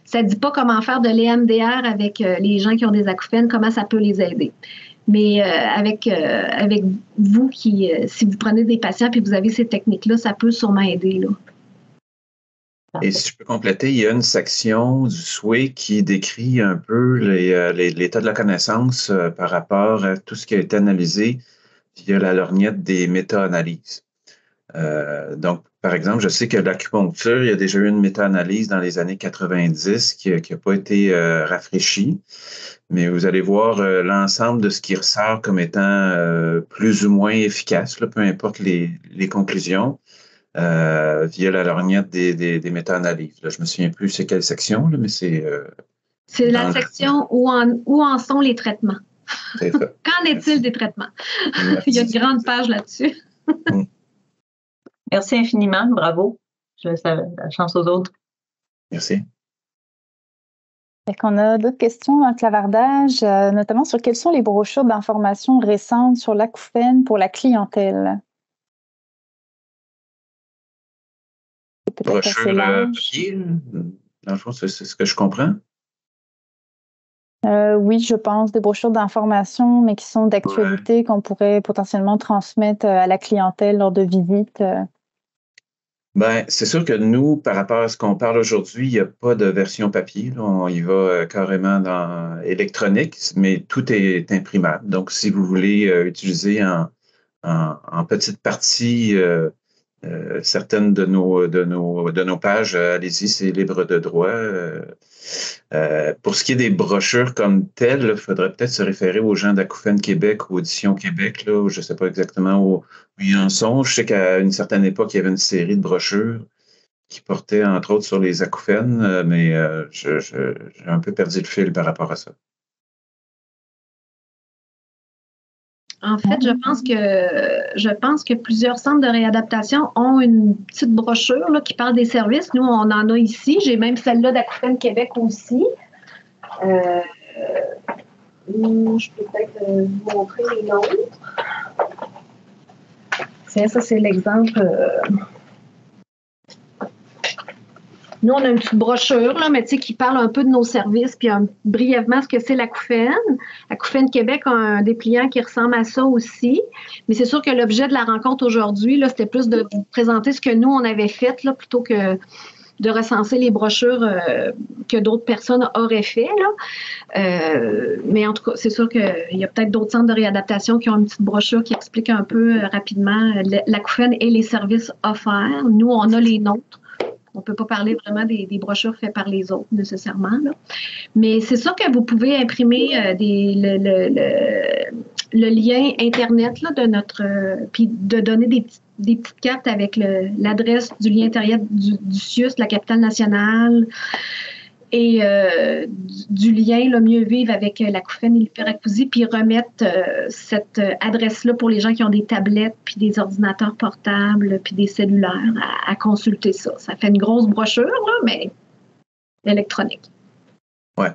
ça ne dit pas comment faire de l'EMDR avec les gens qui ont des acouphènes, comment ça peut les aider. Mais avec vous, si vous prenez des patients et vous avez ces techniques-là, ça peut sûrement aider. Là. Et si je peux compléter, il y a une section du souhait qui décrit un peu l'état de la connaissance par rapport à tout ce qui a été analysé via la lorgnette des méta-analyses. Donc, par exemple, je sais que l'acupuncture, il y a déjà eu une méta-analyse dans les années 90 qui n'a pas été rafraîchie, mais vous allez voir l'ensemble de ce qui ressort comme étant plus ou moins efficace, là, peu importe les conclusions. Via la lorgnette des méta-analyses. Là, je me souviens plus c'est quelle section, là, mais c'est... c'est la section où en sont les traitements. C'est ça. Qu'en est-il des traitements? Il y a une grande page là-dessus. Merci infiniment. Bravo. Je laisse la chance aux autres. Merci. On a d'autres questions en clavardage, notamment sur quelles sont les brochures d'informations récentes sur l'acouphène pour la clientèle. Brochure papier, dans le fond, c'est ce que je comprends. Oui, je pense, des brochures d'information, mais qui sont d'actualité, qu'on pourrait potentiellement transmettre à la clientèle lors de visites. Ben, c'est sûr que nous, par rapport à ce qu'on parle aujourd'hui, il n'y a pas de version papier. Là. On y va carrément dans électronique, mais tout est imprimable. Donc, si vous voulez utiliser en petite partie certaines de nos pages, allez-y, c'est libre de droit. Pour ce qui est des brochures comme telles, il faudrait peut-être se référer aux gens d'Acouphènes Québec ou Audition Québec, là, où je ne sais pas exactement où ils en sont. Je sais qu'à une certaine époque, il y avait une série de brochures qui portaient, entre autres, sur les acouphènes, mais j'ai un peu perdu le fil par rapport à ça. En fait, je pense que plusieurs centres de réadaptation ont une petite brochure là, qui parle des services. Nous, on en a ici. J'ai même celle-là d'Acouphènes Québec aussi. Je peux peut-être vous montrer les nôtres. Tiens, ça, c'est l'exemple. Nous, on a une petite brochure, là, mais qui parle un peu de nos services, puis brièvement ce que c'est l'Acouphène. Acouphène Québec a un dépliant qui ressemble à ça aussi. Mais c'est sûr que l'objet de la rencontre aujourd'hui, là, c'était plus de vous présenter ce que nous, on avait fait, là, plutôt que de recenser les brochures que d'autres personnes auraient fait. Là. Mais en tout cas, c'est sûr qu'il y a peut-être d'autres centres de réadaptation qui ont une petite brochure qui explique un peu rapidement l'Acouphène et les services offerts. Nous, on a les nôtres. On ne peut pas parler vraiment des brochures faites par les autres nécessairement. Là. Mais c'est sûr que vous pouvez imprimer le lien Internet là, de notre... puis de donner des petites cartes avec l'adresse du lien Internet du CIUS, de la capitale nationale, et du lien le mieux vivre avec l'acouphène et l'hyperacousie, puis remettre cette adresse-là pour les gens qui ont des tablettes, puis des ordinateurs portables, puis des cellulaires à consulter ça. Ça fait une grosse brochure, là, mais électronique. Ouais.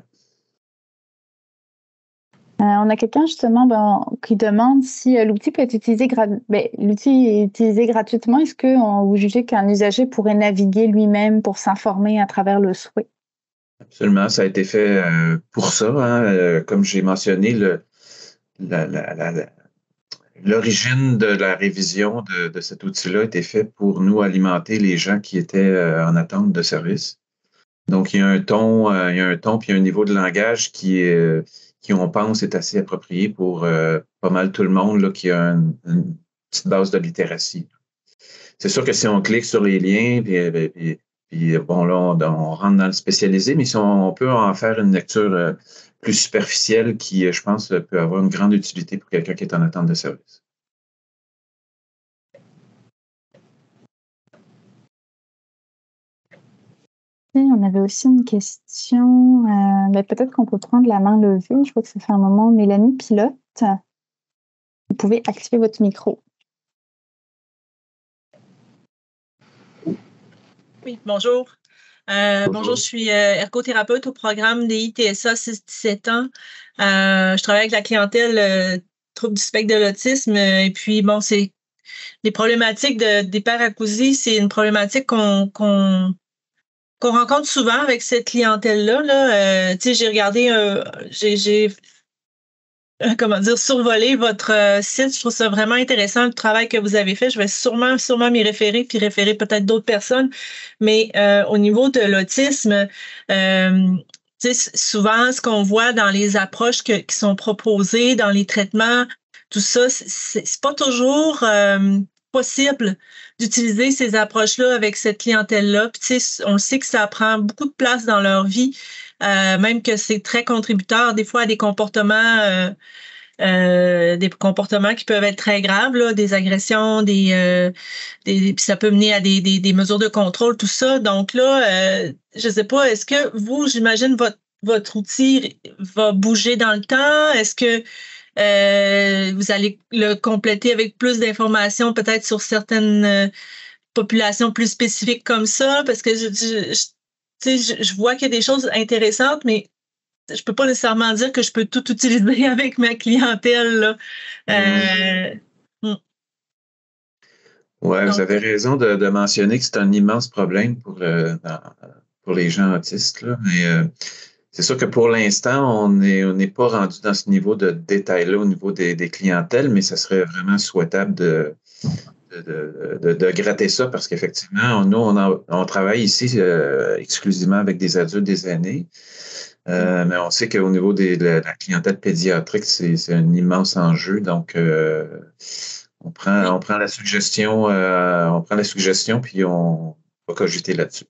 On a quelqu'un justement qui demande si l'outil peut être utilisé l'outil est utilisé gratuitement. Est-ce que vous jugez qu'un usager pourrait naviguer lui-même pour s'informer à travers le souhait? Absolument, ça a été fait pour ça. Hein. Comme j'ai mentionné, l'origine de la révision de cet outil-là a été fait pour nous alimenter les gens qui étaient en attente de service. Donc, il y a un ton, puis il y a un niveau de langage qui on pense est assez approprié pour pas mal tout le monde là, qui a une petite base de littératie. C'est sûr que si on clique sur les liens, puis bon, là, on rentre dans le spécialisé, mais si on peut en faire une lecture plus superficielle qui, je pense, peut avoir une grande utilité pour quelqu'un qui est en attente de service. On avait aussi une question, peut-être qu'on peut prendre la main levée. Je vois que ça fait un moment. Mélanie Pilote, vous pouvez activer votre micro. Oui, bonjour. Bonjour, je suis ergothérapeute au programme des ITSA 6-17 ans. Je travaille avec la clientèle trouble du spectre de l'autisme. Et puis, bon, c'est les problématiques d'hyperacousie, c'est une problématique qu'on rencontre souvent avec cette clientèle-là. Là. Tu sais, j'ai regardé, j'ai comment dire, survoler votre site. Je trouve ça vraiment intéressant, le travail que vous avez fait. Je vais sûrement m'y référer, puis référer peut-être d'autres personnes. Mais au niveau de l'autisme, tu sais, souvent, ce qu'on voit dans les approches qui sont proposées, dans les traitements, tout ça, c'est pas toujours possible d'utiliser ces approches-là avec cette clientèle-là. Puis, tu sais, on le sait que ça prend beaucoup de place dans leur vie. Même que c'est très contributeur des fois à des comportements qui peuvent être très graves, là, des agressions, puis ça peut mener à des mesures de contrôle, tout ça. Donc là, je sais pas, est-ce que vous, j'imagine, votre outil va bouger dans le temps? Est-ce que vous allez le compléter avec plus d'informations, peut-être sur certaines populations plus spécifiques comme ça? Parce que je vois qu'il y a des choses intéressantes, mais je peux pas nécessairement dire que je peux tout utiliser avec ma clientèle. Là. Ouais, vous avez raison de mentionner que c'est un immense problème pour les gens autistes. Là. Mais c'est sûr que pour l'instant, on n'est pas rendu dans ce niveau de détail-là au niveau des clientèles, mais ça serait vraiment souhaitable de gratter ça parce qu'effectivement, nous, on travaille ici exclusivement avec des adultes des aînés. Mais on sait qu'au niveau de la clientèle pédiatrique, c'est un immense enjeu. Donc, on prend la suggestion, puis on va cogiter là-dessus.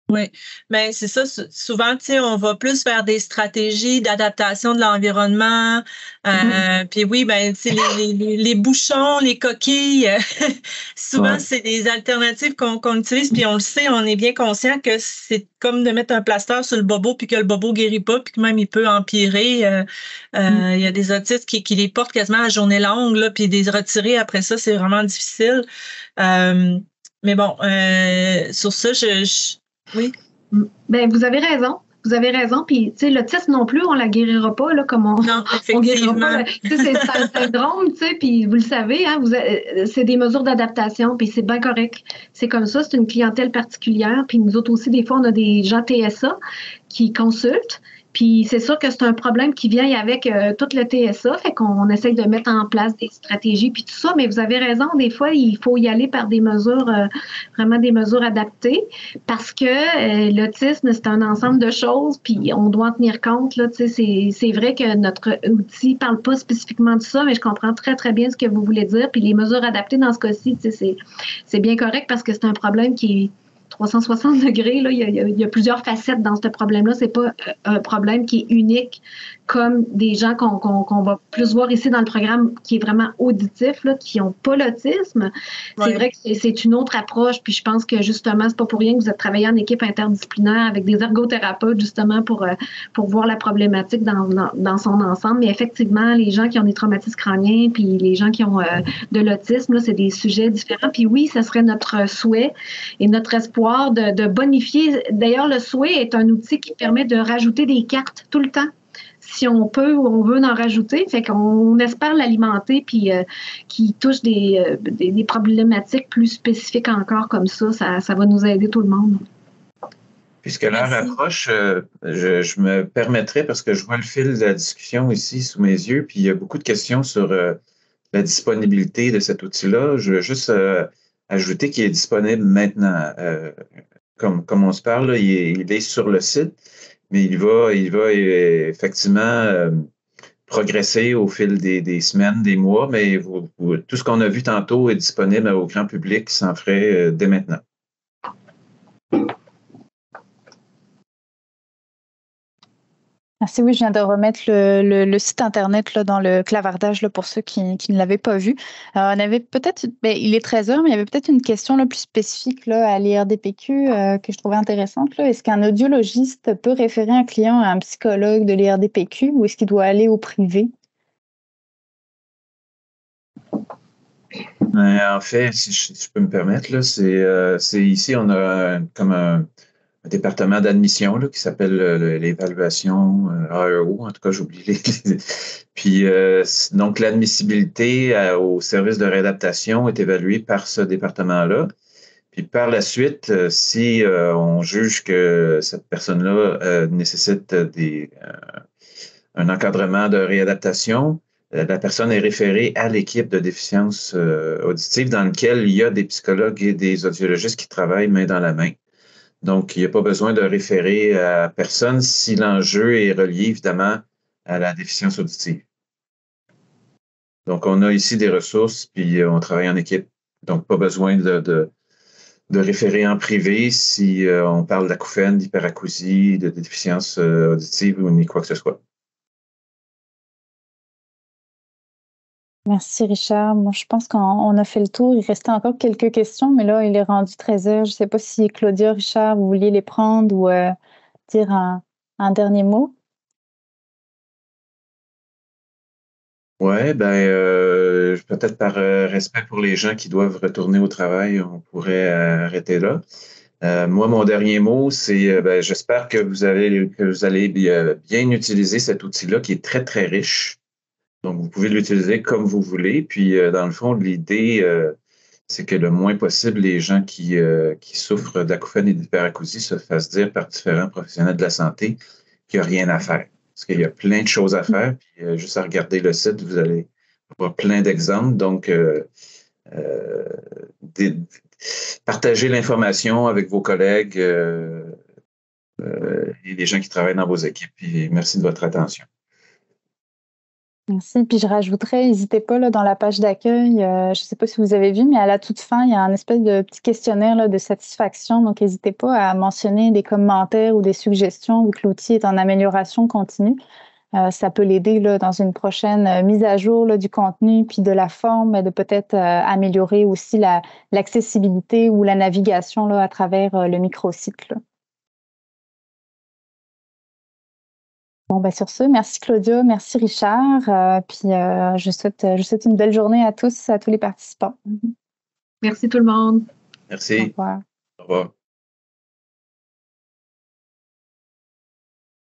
Oui, mais c'est ça. Souvent, tu sais, on va plus vers des stratégies d'adaptation de l'environnement. Puis oui, ben, tu sais, les bouchons, les coquilles, souvent, c'est des alternatives qu'on utilise. Puis on le sait, on est bien conscient que c'est comme de mettre un plaster sur le bobo, puis que le bobo guérit pas, puis que même il peut empirer. Il y a des autistes qui les portent quasiment à journée longue, là, puis les retirer après ça, c'est vraiment difficile. Mais bon, sur ça, oui. Ben, vous avez raison. Vous avez raison. Puis, tu sais, l'autisme non plus, on la guérira pas, là, comme on. Non, effectivement. On guérira pas. Tu sais, c'est un syndrome, tu sais, puis vous le savez, hein, c'est des mesures d'adaptation, puis c'est bien correct. C'est comme ça, c'est une clientèle particulière. Puis nous autres aussi, des fois, on a des gens TSA qui consultent. Puis c'est sûr que c'est un problème qui vient avec tout le TSA, fait qu'on essaye de mettre en place des stratégies puis tout ça, mais vous avez raison, des fois, il faut y aller par des mesures, vraiment des mesures adaptées, parce que l'autisme, c'est un ensemble de choses, puis on doit en tenir compte, là, tu sais, c'est vrai que notre outil parle pas spécifiquement de ça, mais je comprends très, très bien ce que vous voulez dire, puis les mesures adaptées dans ce cas-ci, tu sais, c'est bien correct parce que c'est un problème qui est 360 degrés, là, il y a plusieurs facettes dans ce problème-là. C'est pas un problème qui est unique comme des gens qu'on va plus voir ici dans le programme qui est vraiment auditif, là, qui n'ont pas l'autisme. C'est vrai que c'est une autre approche, puis je pense que justement, c'est pas pour rien que vous êtes travaillé en équipe interdisciplinaire avec des ergothérapeutes, justement, pour voir la problématique dans son ensemble. Mais effectivement, les gens qui ont des traumatismes crâniens, puis les gens qui ont de l'autisme, là, c'est des sujets différents. Puis oui, ça serait notre souhait et notre espoir de bonifier. D'ailleurs, le souhait est un outil qui permet de rajouter des cartes tout le temps. Si on peut ou on veut en rajouter, fait qu'on espère l'alimenter puis qui touche des problématiques plus spécifiques encore comme ça va nous aider tout le monde. Puisque l'heure approche, je me permettrai, parce que je vois le fil de la discussion ici sous mes yeux, puis il y a beaucoup de questions sur la disponibilité de cet outil-là. Je veux juste ajouter qu'il est disponible maintenant. Comme on se parle, là, il est sur le site, mais il va effectivement progresser au fil des semaines, des mois, mais tout ce qu'on a vu tantôt est disponible au grand public sans frais dès maintenant. Merci, oui, je viens de remettre le site Internet là, dans le clavardage là, pour ceux qui ne l'avaient pas vu. On avait peut-être, il est 13 heures, mais il y avait peut-être une question là, plus spécifique là, à l'IRDPQ que je trouvais intéressante. Là. Est-ce qu'un audiologiste peut référer un client à un psychologue de l'IRDPQ ou est-ce qu'il doit aller au privé? En fait, si je peux me permettre, là, c'est ici, on a comme un département d'admission là, qui s'appelle l'évaluation AEO, en tout cas, j'oublie les. Puis, donc, l'admissibilité au service de réadaptation est évaluée par ce département-là. Puis, par la suite, si on juge que cette personne-là nécessite un encadrement de réadaptation, la personne est référée à l'équipe de déficience auditive dans lequel il y a des psychologues et des audiologistes qui travaillent main dans la main. Donc, il n'y a pas besoin de référer à personne si l'enjeu est relié évidemment à la déficience auditive. Donc, on a ici des ressources, puis on travaille en équipe. Donc, pas besoin de référer en privé si on parle d'acouphènes, d'hyperacousie, de déficience auditive ou ni quoi que ce soit. Merci Richard. Moi, je pense qu'on a fait le tour. Il restait encore quelques questions, mais là, il est rendu 13 heures. Je ne sais pas si Claudia, Richard, vous vouliez les prendre ou dire un dernier mot. Oui, peut-être par respect pour les gens qui doivent retourner au travail, on pourrait arrêter là. Moi, mon dernier mot, c'est j'espère que vous allez bien utiliser cet outil-là qui est très, très riche. Donc, vous pouvez l'utiliser comme vous voulez. Puis, dans le fond, l'idée, c'est que le moins possible, les gens qui souffrent d'acouphènes et d'hyperacousie se fassent dire par différents professionnels de la santé qu'il n'y a rien à faire. Parce qu'il y a plein de choses à faire. Puis, juste à regarder le site, vous allez avoir plein d'exemples. Donc, partagez l'information avec vos collègues et les gens qui travaillent dans vos équipes. Puis, merci de votre attention. Merci. Puis je rajouterais, n'hésitez pas là, dans la page d'accueil, je ne sais pas si vous avez vu, mais à la toute fin, il y a un espèce de petit questionnaire là, de satisfaction. Donc, n'hésitez pas à mentionner des commentaires ou des suggestions vu que l'outil est en amélioration continue. Ça peut l'aider là, dans une prochaine mise à jour là, du contenu puis de la forme, de peut-être améliorer aussi l'accessibilité ou la navigation là, à travers le microsite. Là. Bon, sur ce, merci Claudia, merci Richard. Puis je souhaite une belle journée à tous les participants. Merci tout le monde. Merci. Au revoir. Au revoir.